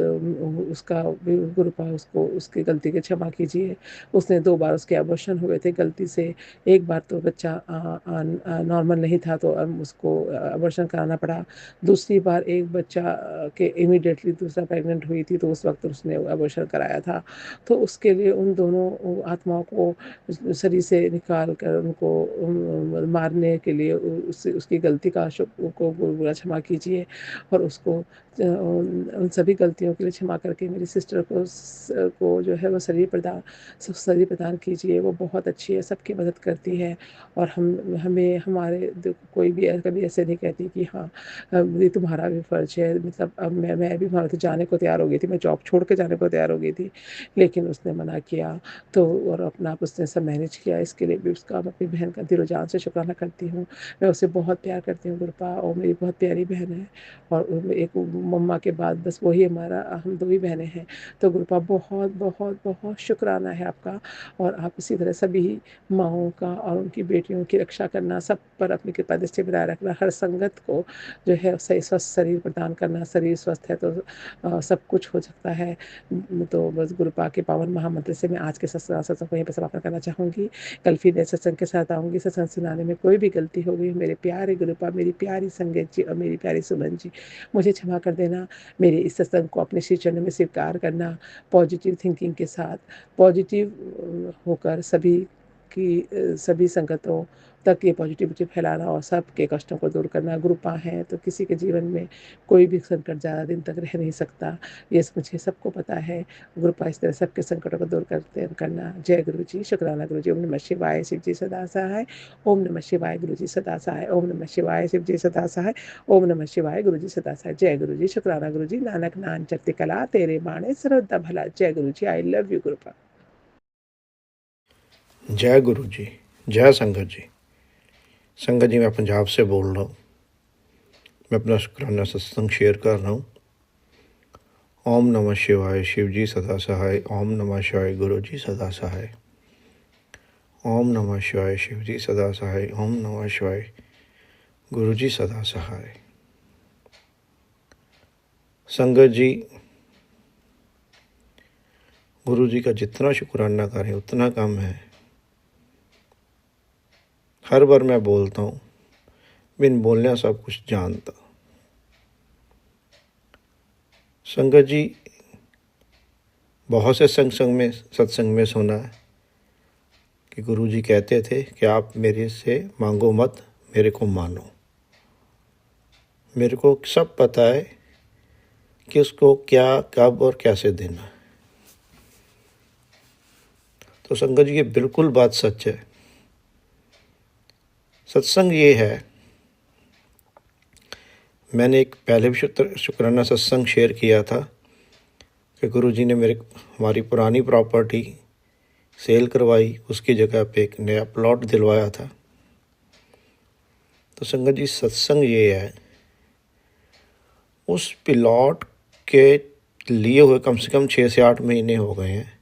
उसका भी गुरुपा उसको उसकी गलती की क्षमा कीजिए। उसने 2 बार उसके अबॉर्शन हुए थे गलती से। एक बार तो बच्चा नॉर्मल नहीं था तो उसको अबॉर्शन कराना पड़ा। दूसरी बार एक बच्चा के इमीडिएटली दूसरा प्रेग्नेंट हुई थी, तो उस वक़्त उसने अबॉर्शन कराया था। तो उसके लिए उन दोनों आत्माओं को शरीर से निकाल कर उनको मारने के लिए उससे उसकी गलती का को क्षमा कीजिए। और उसको उन सभी गलतियों के लिए क्षमा करके मेरी सिस्टर को जो है वो शरीर प्रदान कीजिए। वो बहुत अच्छी है, सबकी मदद करती है। और हमें हमारे कोई भी कभी ऐसे नहीं कहती कि हाँ ये तुम्हारा भी फ़र्ज़ है। मतलब अब मैं भी वहाँ तो जाने को तैयार हो गई थी, मैं जॉब छोड़ के जाने को तैयार हो गई थी, लेकिन उसने मना किया। तो और अपना आप उसने सब मैनेज किया। इसके लिए भी उसका मैं अपनी बहन का दिलो जान से शुक्राना करती हूँ। मैं उसे बहुत प्यार करती हूँ गुरुपा, और मेरी बहुत प्यारी बहन है। और एक मम्मा के बाद बस वही हमारा, हम 2 ही बहनें हैं। तो गुरुपा बहुत बहुत बहुत शुक्राना है आपका। और आप इसी तरह सभी माँओं का और उनकी बेटियों की रक्षा करना, सब पर अपनी कृपा दृष्टि बनाए रखना, हर संगत को जो है सही स्वस्थ शरीर प्रदान करना। शरीर स्वस्थ है तो सब कुछ हो सकता है। तो बस गुरुपा के पावन महामंत्र से मैं आज के सत्संग को यहीं पर समापन करना चाहूँगी। कल फिर नए सत्संग के साथ आऊँगी। सत्संग सुनाने में कोई भी गलती हो गई, मेरे प्यारे गुरुपा, मेरी प्यारी संगत जी और मेरी प्यारी सुमन जी, मुझे क्षमा कर देना। मेरे इस सत्संग को अपने श्री चरणों में स्वीकार करना, पॉजिटिव थिंकिंग के साथ, पॉजिटिव होकर सभी संगतों तक ये पॉजिटिविटी फैलाना और सबके कष्टों को दूर करना। गुरुपा हैं तो किसी के जीवन में कोई भी संकट ज़्यादा दिन तक रह नहीं सकता, ये मुझे सबको पता है। गुरुपा इस तरह सबके संकटों को दूर करना। जय गुरु जी, शुक्राना गुरु जी। ओम नमः शिवाय, शिव जी सदा सहाय। ओम नमः शिवाय, गुरु जी सदा सहाय। ओम नमः शिवाय, शिव जी सदा सहाय। ओम नमः शिवाय, गुरु जी सदा सहाय। जय गुरु जी, शुक्राना गुरु जी। नानक नाम चढ़ती कला, तेरे बाणे सर्वदा भला। जय गुरु जी, आई लव यू गुरुपा। जय गुरु जी, जय संगत जी। संगत जी, मैं पंजाब से बोल रहा हूँ। मैं अपना शुक्राना सत्संग शेयर कर रहा हूँ। ओम नमः शिवाय, शिव जी सदा सहाय। ओम नमः शिवाय, गुरु जी सदा सहाय। ओम नमः शिवाय। शिव जी सदा सहाय। ओम नमः शिवाय। गुरु जी सदा सहाय। संगत जी, गुरु जी का जितना शुक्राना करें उतना कम है। हर बार मैं बोलता हूँ, बिन बोलने सब कुछ जानता। संगत जी, बहुत से सत्संग में सुना है कि गुरु जी कहते थे कि आप मेरे से मांगो मत, मेरे को मानो। मेरे को सब पता है कि उसको क्या, कब और कैसे देना है। तो संगत जी, ये बिल्कुल बात सच है। सत्संग ये है, मैंने एक पहले भी शुक्राना सत्संग शेयर किया था कि गुरु जी ने हमारी पुरानी प्रॉपर्टी सेल करवाई, उसकी जगह पे एक नया प्लॉट दिलवाया था। तो संगत जी, सत्संग ये है, उस प्लॉट के लिए हुए कम से कम 6 से 8 महीने हो गए हैं,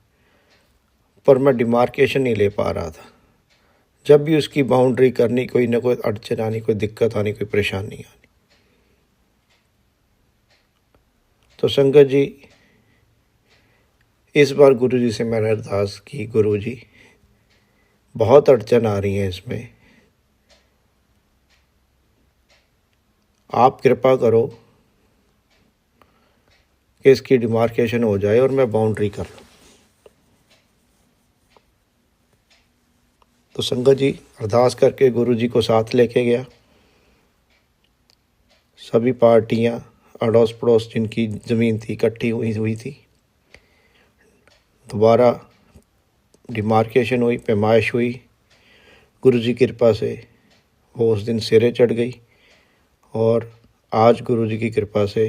पर मैं डिमार्केशन नहीं ले पा रहा था। जब भी उसकी बाउंड्री करनी, कोई ना कोई अड़चन आनी, कोई दिक्कत आनी, कोई परेशानी आनी। तो संगत जी, इस बार गुरु जी से मैंने अरदास की, गुरु जी बहुत अड़चन आ रही है इसमें, आप कृपा करो कि इसकी डिमार्केशन हो जाए और मैं बाउंड्री कर लूँ। तो संगत जी, अरदास करके गुरु जी को साथ लेके गया। सभी पार्टियां, अड़ोस पड़ोस जिनकी ज़मीन थी, इकट्ठी हुई थी। दोबारा डिमार्केशन हुई, पैमाइश हुई। गुरु जी की कृपा से वो उस दिन सिरे चढ़ गई और आज गुरु जी की कृपा से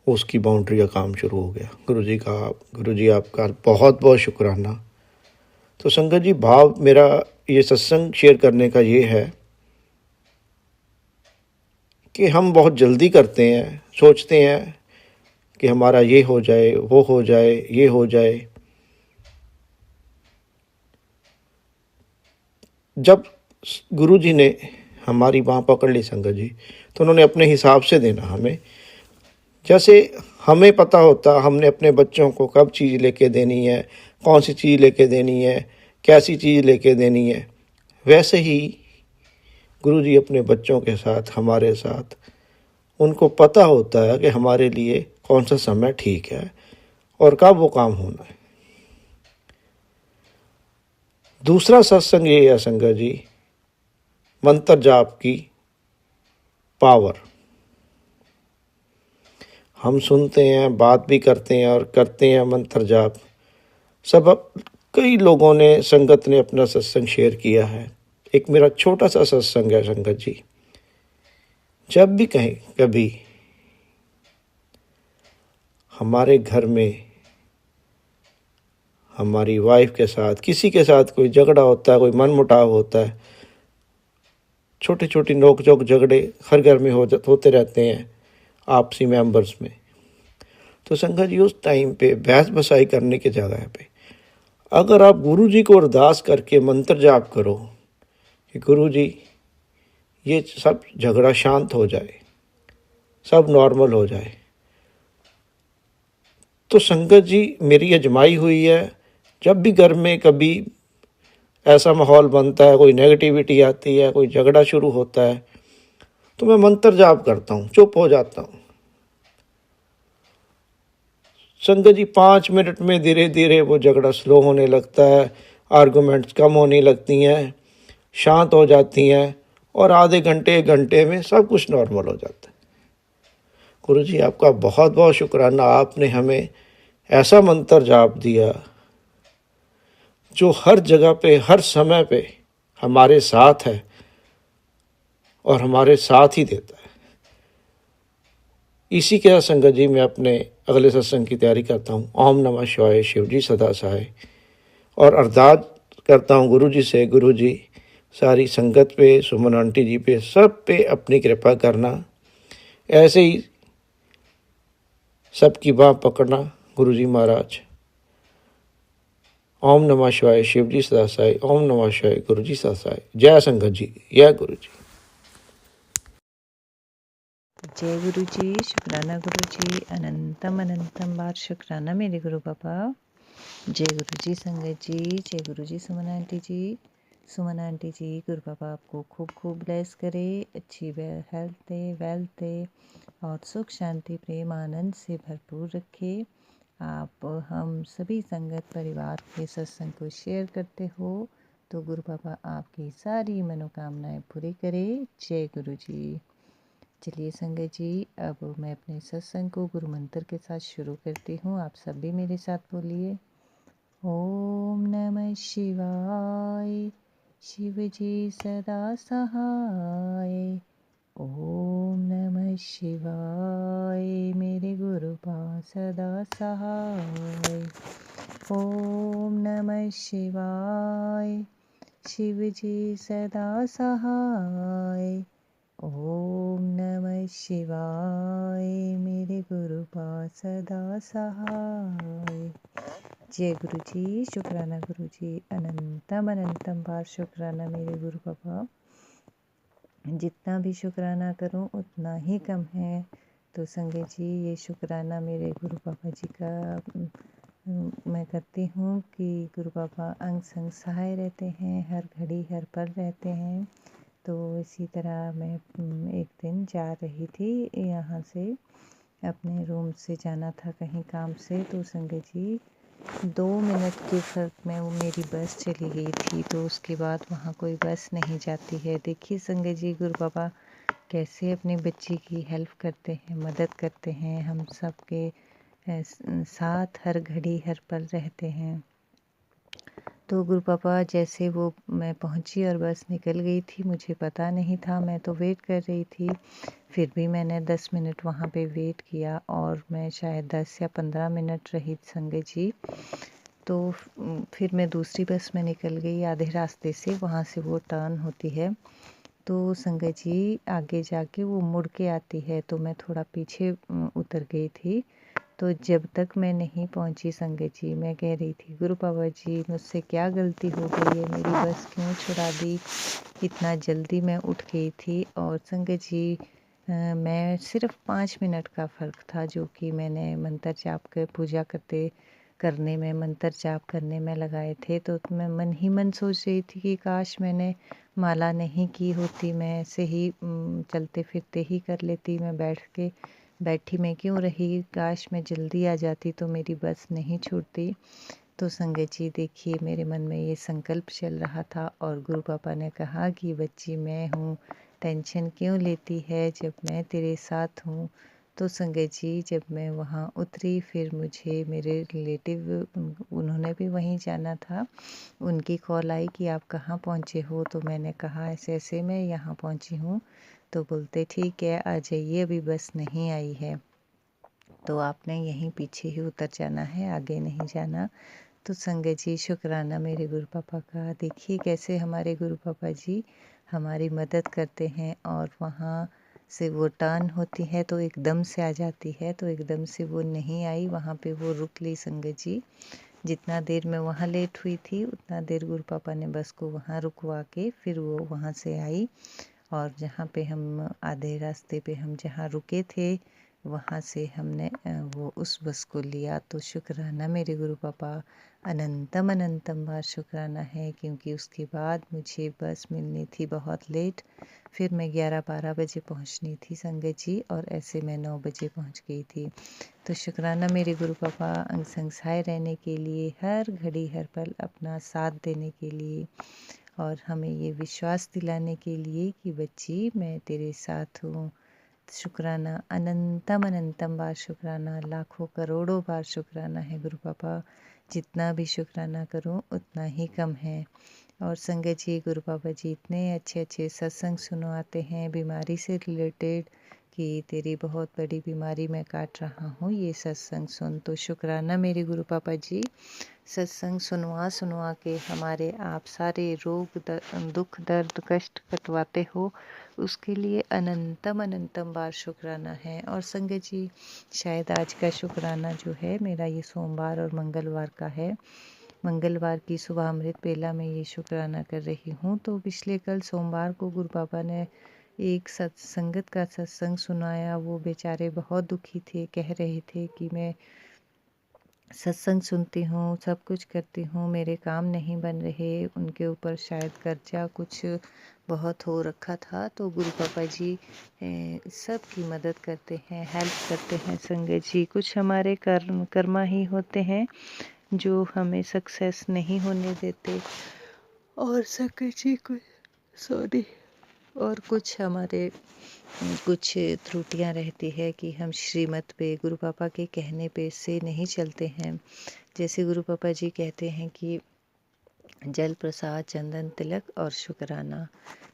उसकी बाउंड्री का काम शुरू हो गया। गुरु जी आपका बहुत बहुत शुक्राना। तो संगत जी, भाव मेरा ये सत्संग शेयर करने का ये है कि हम बहुत जल्दी करते हैं, सोचते हैं कि हमारा ये हो जाए, वो हो जाए, ये हो जाए। जब गुरु जी ने हमारी बाँह पकड़ ली संगत जी, तो उन्होंने अपने हिसाब से देना हमें। जैसे हमें पता होता हमने अपने बच्चों को कब चीज़ लेके देनी है, कौन सी चीज़ लेके देनी है, कैसी चीज़ लेके देनी है, वैसे ही गुरु जी अपने बच्चों के साथ, हमारे साथ, उनको पता होता है कि हमारे लिए कौन सा समय ठीक है और कब वो काम होना है। दूसरा सत्संग ये है संगत जी, मंत्र जाप की पावर। हम सुनते हैं, बात भी करते हैं और करते हैं मंत्र जाप। कई लोगों ने, संगत ने अपना सत्संग शेयर किया है। एक मेरा छोटा सा सत्संग है संगत जी। जब भी कहीं कभी हमारे घर में हमारी वाइफ के साथ, किसी के साथ कोई झगड़ा होता है, कोई मनमुटाव होता है, छोटे छोटे नोक-झोंक झगड़े हर घर में होते रहते हैं आपसी मेंबर्स में। तो संगत जी, उस टाइम पे बहस बसाई करने की जगह पे अगर आप गुरु जी को अरदास करके मंत्र जाप करो कि गुरु जी ये सब झगड़ा शांत हो जाए, सब नॉर्मल हो जाए, तो संगत जी मेरी अजमाई हुई है। जब भी घर में कभी ऐसा माहौल बनता है, कोई नेगेटिविटी आती है, कोई झगड़ा शुरू होता है, तो मैं मंत्र जाप करता हूँ, चुप हो जाता हूँ। संगत जी 5 मिनट में धीरे धीरे वो झगड़ा स्लो होने लगता है, आर्गूमेंट्स कम होने लगती हैं, शांत हो जाती हैं और आधे घंटे 1 घंटे में सब कुछ नॉर्मल हो जाता है। गुरु जी आपका बहुत बहुत शुक्राना, आपने हमें ऐसा मंत्र जाप दिया जो हर जगह पे, हर समय पे हमारे साथ है और हमारे साथ ही देता है। इसी के साथ संगत जी मैं अपने अगले सत्संग की तैयारी करता हूँ। ओम नमः शिवाय। शिव जी सदा सहाय। और अरदास करता हूँ गुरु जी से, गुरु जी सारी संगत पे, सुमन आंटी जी पे, सब पे अपनी कृपा करना, ऐसे ही सबकी बाँह पकड़ना गुरु जी महाराज, ओम नमः शिवाय। शिव जी सदा सहाय। ओम नमः शिवाय। गुरु जी सदा सहाय। जय संगत जी, जय गुरु जी। जय गुरु जी, शुक्राना गुरु जी, अनंतम अनंतम बार शुक्राना मेरे गुरु पापा। जय गुरु जी संगत जी, जय गुरु जी सुमन आंटी जी। सुमन आंटी जी, गुरु पापा आपको खूब खूब ब्लेस करे, अच्छी हेल्थ दे, वेल्थ दे और सुख शांति प्रेम आनंद से भरपूर रखे। आप हम सभी संगत परिवार के सत्संग को शेयर करते हो तो गुरु पापा आपकी सारी मनोकामनाएं पूरी करे। जय गुरु जी। चलिए संगत जी, अब मैं अपने सत्संग को गुरु मंत्र के साथ शुरू करती हूँ। आप सब भी मेरे साथ बोलिए। ओम नमः शिवाय। शिव जी सदा सहाय। ओम नमः शिवाय। मेरे गुरु पा सदा सहाय। ओम नमः शिवाय। शिव जी सदा सहाय। ओम नमः शिवाय। मेरे गुरु पा सदा सहाय। जय गुरु जी, शुक्राना गुरु जी, अनंतम अनंतम बार शुक्राना मेरे गुरु पापा। जितना भी शुक्राना करूं उतना ही कम है। तो संगत जी, ये शुक्राना मेरे गुरु पापा जी का मैं करती हूँ कि गुरु पापा अंग संग सहाय रहते हैं, हर घड़ी हर पल रहते हैं। तो इसी तरह मैं एक दिन जा रही थी, यहाँ से अपने रूम से जाना था कहीं काम से। तो संगत जी, 2 मिनट के फ़र्क में वो मेरी बस चली गई थी। तो उसके बाद वहाँ कोई बस नहीं जाती है। देखिए संगत जी, गुरु बाबा कैसे अपने बच्चे की हेल्प करते हैं, मदद करते हैं, हम सबके साथ हर घड़ी हर पल रहते हैं। तो गुरु पापा जैसे वो मैं पहुंची और बस निकल गई थी, मुझे पता नहीं था, मैं तो वेट कर रही थी। फिर भी मैंने 10 मिनट वहाँ पे वेट किया और मैं शायद 10 या 15 मिनट रही संगत जी। तो फिर मैं दूसरी बस में निकल गई आधे रास्ते से, वहाँ से वो टर्न होती है। तो संगत जी, आगे जाके वो मुड़ के आती है, तो मैं थोड़ा पीछे उतर गई थी। तो जब तक मैं नहीं पहुंची संगत जी, मैं कह रही थी गुरु पापा जी, मुझसे क्या गलती हो गई है, मेरी बस क्यों छुड़ा दी, इतना जल्दी मैं उठ गई थी। और संगत जी, मैं सिर्फ 5 मिनट का फ़र्क था जो कि मैंने मंत्र जाप कर पूजा करने में, मंत्र जाप करने में लगाए थे। तो मैं मन ही मन सोच रही थी कि काश मैंने माला नहीं की होती, मैं ऐसे ही चलते फिरते ही कर लेती, मैं बैठी मैं क्यों रही, काश मैं जल्दी आ जाती तो मेरी बस नहीं छूटती। तो संगत जी देखिए, मेरे मन में ये संकल्प चल रहा था और गुरु पापा ने कहा कि बच्ची मैं हूँ, टेंशन क्यों लेती है जब मैं तेरे साथ हूँ। तो संगत जी, जब मैं वहाँ उतरी, फिर मुझे मेरे रिलेटिव उन्होंने भी वहीं जाना था, उनकी कॉल आई कि आप कहाँ पहुँचे हो। तो मैंने कहा ऐसे ऐसे मैं यहाँ पहुँची हूँ। तो बोलते ठीक है, आ जाइए, अभी बस नहीं आई है तो आपने यहीं पीछे ही उतर जाना है, आगे नहीं जाना। तो संगत जी, शुक्राना मेरे गुरु पापा का। देखिए कैसे हमारे गुरु पापा जी हमारी मदद करते हैं और वहाँ से वो टर्न होती है तो एकदम से आ जाती है। तो एकदम से वो नहीं आई, वहाँ पे वो रुक ली संगत जी। जितना देर मैं वहाँ लेट हुई थी उतना देर गुरु पापा ने बस को वहाँ रुकवा के फिर वो वहाँ से आई। और जहाँ पे हम आधे रास्ते पे हम जहाँ रुके थे वहाँ से हमने वो उस बस को लिया। तो शुक्राना मेरे गुरु पापा, अनंतम अनंतम बार शुक्राना है, क्योंकि उसके बाद मुझे बस मिलनी थी बहुत लेट। फिर मैं 11-12 बजे पहुँचनी थी संगत जी, और ऐसे मैं 9 बजे पहुँच गई थी। तो शुक्राना मेरे गुरु पापा अंग संग सहाय रहने के लिए, हर घड़ी हर पल अपना साथ देने के लिए और हमें ये विश्वास दिलाने के लिए कि बच्ची मैं तेरे साथ हूँ। शुक्राना, अनंतम अनंतम बार शुक्राना, लाखों करोड़ों बार शुक्राना है गुरु पापा। जितना भी शुक्राना करूं उतना ही कम है। और संगत जी, गुरु पापा जी इतने अच्छे अच्छे सत्संग सुनवाते हैं बीमारी से रिलेटेड कि तेरी बहुत बड़ी बीमारी मैं काट रहा हूँ, ये सत्संग सुन। तो शुक्राना मेरे गुरु पापा जी, सत्संग सुनवा के हमारे आप सारे रोग दुख दर्द कष्ट कटवाते हो, उसके लिए अनंतम अनंतम बार शुक्राना है। और संगत जी, शायद आज का शुक्राना जो है मेरा ये सोमवार और मंगलवार का है। मंगलवार की सुबह अमृत बेला में ये शुक्राना कर रही हूँ। तो पिछले कल सोमवार को गुरु पापा ने एक संगत का सत्संग सुनाया। वो बेचारे बहुत दुखी थे, कह रहे थे कि मैं सत्संग सुनती हूँ, सब कुछ करती हूँ, मेरे काम नहीं बन रहे। उनके ऊपर शायद कर्जा कुछ बहुत हो रखा था। तो गुरु पापा जी सब की मदद करते हैं, हेल्प करते हैं। संगत जी, कुछ हमारे कर्मा ही होते हैं जो हमें सक्सेस नहीं होने देते। और संगत जी और कुछ हमारे कुछ त्रुटियां रहती है कि हम श्रीमत पे, गुरु पापा के कहने पे से नहीं चलते हैं। जैसे गुरु पापा जी कहते हैं कि जल प्रसाद, चंदन तिलक और शुक्राना।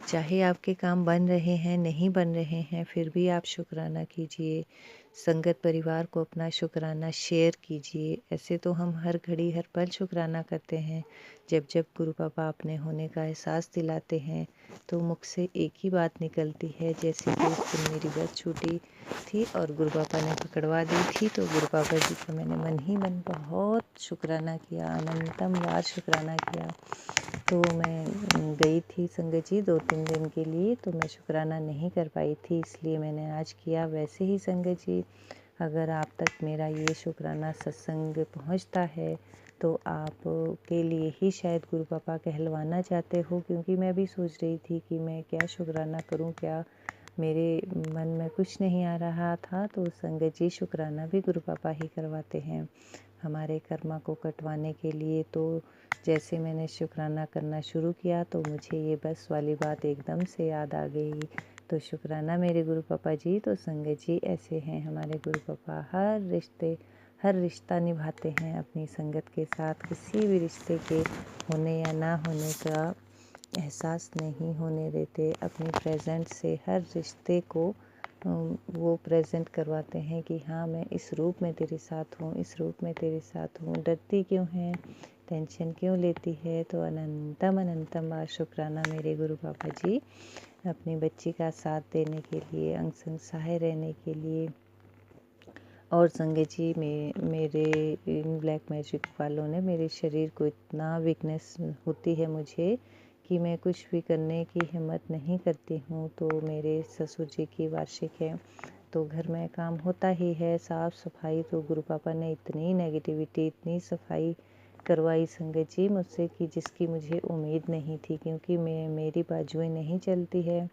चाहे आपके काम बन रहे हैं, नहीं बन रहे हैं, फिर भी आप शुक्राना कीजिए। संगत परिवार को अपना शुक्राना शेयर कीजिए। ऐसे तो हम हर घड़ी हर पल शुक्राना करते हैं। जब जब गुरु पापा अपने होने का एहसास दिलाते हैं तो मुख से एक ही बात निकलती है। जैसे कि उस दिन मेरी बस छूटी थी और गुरु पापा ने पकड़वा दी थी, तो गुरु पापा जी का मैंने मन ही मन बहुत शुक्राना किया, अनंतम बार शुक्राना किया। तो मैं गई थी संगत जी 2-3 दिन के लिए, तो मैं शुक्राना नहीं कर पाई थी, इसलिए मैंने आज किया। वैसे ही संगत जी, अगर आप तक मेरा ये शुक्राना सत्संग पहुंचता है तो आप के लिए ही शायद गुरु पापा कहलवाना चाहते हो, क्योंकि मैं भी सोच रही थी कि मैं क्या शुक्राना करूं, क्या मेरे मन में कुछ नहीं आ रहा था। तो संगत जी, शुक्राना भी गुरु पापा ही करवाते हैं हमारे कर्मा को कटवाने के लिए। तो जैसे मैंने शुक्राना करना शुरू किया तो मुझे ये बस वाली बात एकदम से याद आ गई। तो शुक्राना मेरे गुरु पापा जी। तो संगत जी, ऐसे हैं हमारे गुरु पापा, हर रिश्ता निभाते हैं अपनी संगत के साथ। किसी भी रिश्ते के होने या ना होने का एहसास नहीं होने देते। अपनी प्रेजेंट से हर रिश्ते को वो प्रेजेंट करवाते हैं कि हाँ, मैं इस रूप में तेरे साथ हूँ, इस रूप में तेरे साथ हूँ। डरती क्यों है, टेंशन क्यों लेती है? तो अनंतम अनंतम बार शुक्राना मेरे गुरु पापा जी, अपनी बच्ची का साथ देने के लिए, अंग संग सहाय रहने के लिए। और संगत जी, मेरे इन ब्लैक मैजिक वालों ने मेरे शरीर को इतना वीकनेस होती है मुझे कि मैं कुछ भी करने की हिम्मत नहीं करती हूँ। तो मेरे ससुर जी की वार्षिक है, तो घर में काम होता ही है, साफ़ सफाई। तो गुरु पापा ने इतनी नेगेटिविटी, इतनी सफाई करवाई संगत जी मुझसे कि जिसकी मुझे उम्मीद नहीं थी, क्योंकि मेरी बाजुएं नहीं चलती है,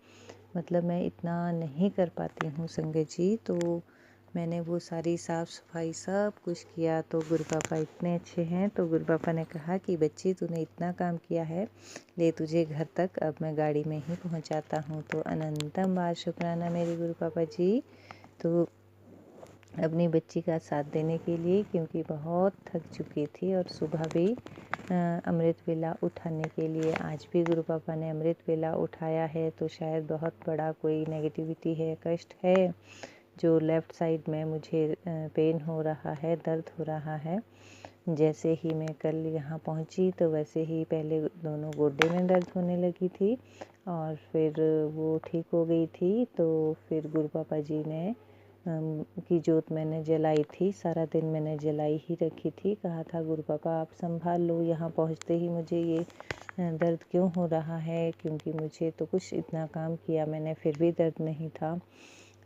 मतलब मैं इतना नहीं कर पाती हूँ संगत जी। तो मैंने वो सारी साफ़ सफाई सब कुछ किया। तो गुरु पापा इतने अच्छे हैं। तो गुरु पापा ने कहा कि बच्ची, तूने इतना काम किया है, ले तुझे घर तक अब मैं गाड़ी में ही पहुंचाता हूं। तो अनंतम बार शुक्राना मेरे गुरु पापा जी। तो अपनी बच्ची का साथ देने के लिए, क्योंकि बहुत थक चुकी थी, और सुबह भी अमृत वेला उठाने के लिए, आज भी गुरु पापा ने अमृत वेला उठाया है। तो शायद बहुत बड़ा कोई नेगेटिविटी है, कष्ट है, जो लेफ़्ट साइड में मुझे पेन हो रहा है, दर्द हो रहा है। जैसे ही मैं कल यहाँ पहुँची तो वैसे ही पहले दोनों गोड्डे में दर्द होने लगी थी, और फिर वो ठीक हो गई थी। तो फिर गुरु पापा जी ने की जोत मैंने जलाई थी, सारा दिन मैंने जलाई ही रखी थी। कहा था गुरु पापा आप संभाल लो, यहाँ पहुँचते ही मुझे ये दर्द क्यों हो रहा है, क्योंकि मुझे तो कुछ इतना काम किया मैंने, फिर भी दर्द नहीं था।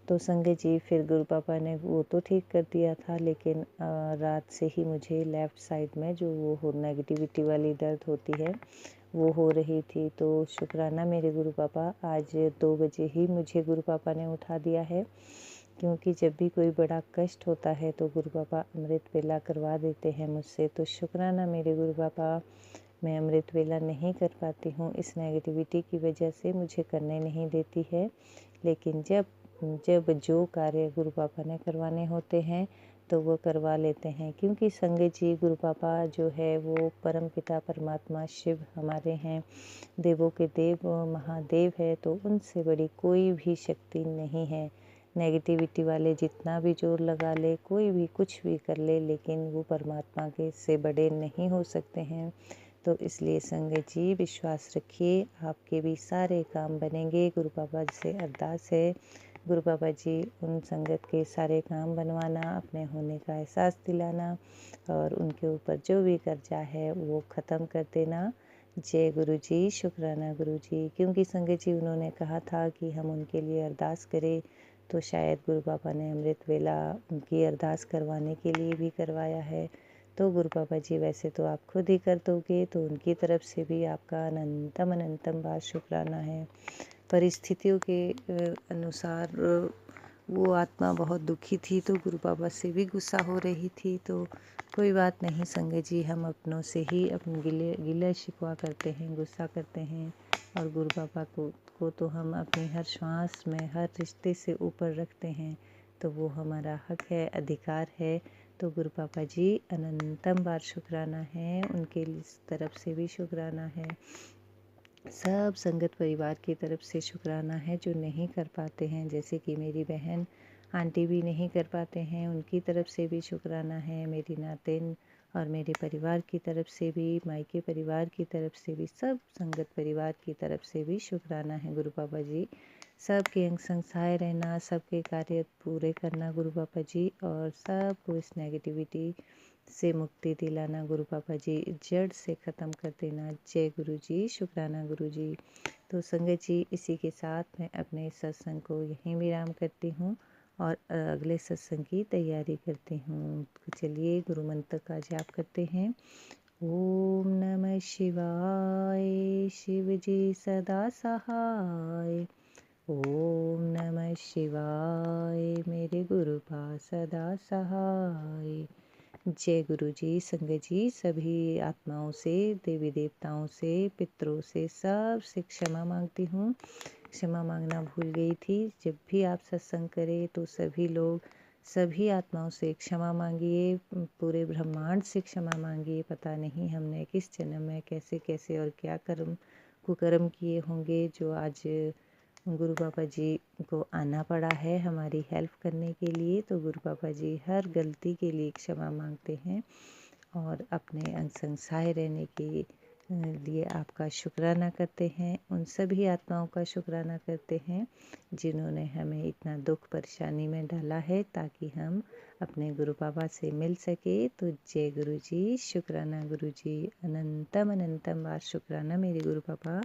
तो संगत जी, फिर गुरु पापा ने वो तो ठीक कर दिया था, लेकिन रात से ही मुझे लेफ़्ट साइड में जो वो नेगेटिविटी वाली दर्द होती है वो हो रही थी। तो शुक्राना मेरे गुरु पापा, आज 2 बजे ही मुझे गुरु पापा ने उठा दिया है, क्योंकि जब भी कोई बड़ा कष्ट होता है तो गुरु पापा अमृत वेला करवा देते हैं मुझसे। तो शुक्राना मेरे गुरु पापा, मैं अमृत वेला नहीं कर पाती हूँ, इस नेगेटिविटी की वजह से मुझे करने नहीं देती है। लेकिन जब जो कार्य गुरु पापा ने करवाने होते हैं तो वो करवा लेते हैं, क्योंकि संगत जी, गुरु पापा जो है वो परम पिता परमात्मा शिव हमारे हैं, देवों के देव महादेव है। तो उनसे बड़ी कोई भी शक्ति नहीं है। नेगेटिविटी वाले जितना भी जोर लगा ले, कोई भी कुछ भी कर ले, लेकिन वो परमात्मा के से बड़े नहीं हो सकते हैं। तो इसलिए संगत जी, विश्वास रखिए, आपके भी सारे काम बनेंगे। गुरु पापा से अरदास है, गुरु बाबा जी उन संगत के सारे काम बनवाना, अपने होने का एहसास दिलाना और उनके ऊपर जो भी कर्जा है वो ख़त्म कर देना। जय गुरु जी, शुक्राना गुरु जी। क्योंकि संगत जी उन्होंने कहा था कि हम उनके लिए अरदास करें, तो शायद गुरु बाबा ने अमृत वेला उनकी अरदास करवाने के लिए भी करवाया है। तो गुरु बाबा जी वैसे तो आप खुद ही कर दोगे, तो उनकी तरफ से भी आपका अनंतम अनंतम बार शुक्राना है। परिस्थितियों के अनुसार वो आत्मा बहुत दुखी थी, तो गुरु बाबा से भी गुस्सा हो रही थी। तो कोई बात नहीं संगत जी, हम अपनों से ही अपने गिले शिकवा करते हैं, गुस्सा करते हैं, और गुरु बाबा को तो हम अपनी हर श्वास में, हर रिश्ते से ऊपर रखते हैं। तो वो हमारा हक है, अधिकार है। तो गुरु बाबा जी अनंतम बार शुक्राना है, उनके तरफ से भी शुक्राना है, सब संगत परिवार की तरफ से शुक्राना है जो नहीं कर पाते हैं, जैसे कि मेरी बहन आंटी भी नहीं कर पाते हैं, उनकी तरफ से भी शुक्राना है। मेरी नातिन और मेरे परिवार की तरफ से भी, मायके परिवार की तरफ से भी, सब संगत परिवार की तरफ से भी शुक्राना है गुरु बाबा जी। सबके अंग संग सहाय रहना, सबके कार्य पूरे करना गुरु बाबा जी, और सबको इस नेगेटिविटी से मुक्ति दिलाना गुरु बाबा जी, जड़ से ख़त्म कर देना। जय गुरु जी, शुक्राना गुरु जी। तो संगत जी इसी के साथ मैं अपने सत्संग को यहीं विराम करती हूँ और अगले सत्संग की तैयारी करती हूँ। तो चलिए गुरु मंत्र का जाप करते हैं। ओम नमः शिवाय, शिव जी सदा सहाय। ओम नमः शिवाय, मेरे गुरु पा सदा सहाय। जय गुरु जी। संगत जी सभी आत्माओं से, देवी देवताओं से, पितरों से, सब से क्षमा मांगती हूँ। क्षमा मांगना भूल गई थी। जब भी आप सत्संग करें तो सभी लोग, सभी आत्माओं से क्षमा मांगिए, पूरे ब्रह्मांड से क्षमा मांगिए। पता नहीं हमने किस जन्म में कैसे कैसे और क्या कुकर्म किए होंगे जो आज गुरु बाबा जी को आना पड़ा है हमारी हेल्प करने के लिए। तो गुरु बाबा जी हर गलती के लिए क्षमा मांगते हैं और अपने अंग संग सहाय रहने के लिए आपका शुक्राना करते हैं। उन सभी आत्माओं का शुक्राना करते हैं जिन्होंने हमें इतना दुख परेशानी में डाला है, ताकि हम अपने गुरु बाबा से मिल सके। तो जय गुरु जी, शुक्राना गुरु जी, अनंतम अनंतम बार शुक्राना मेरे गुरु बाबा।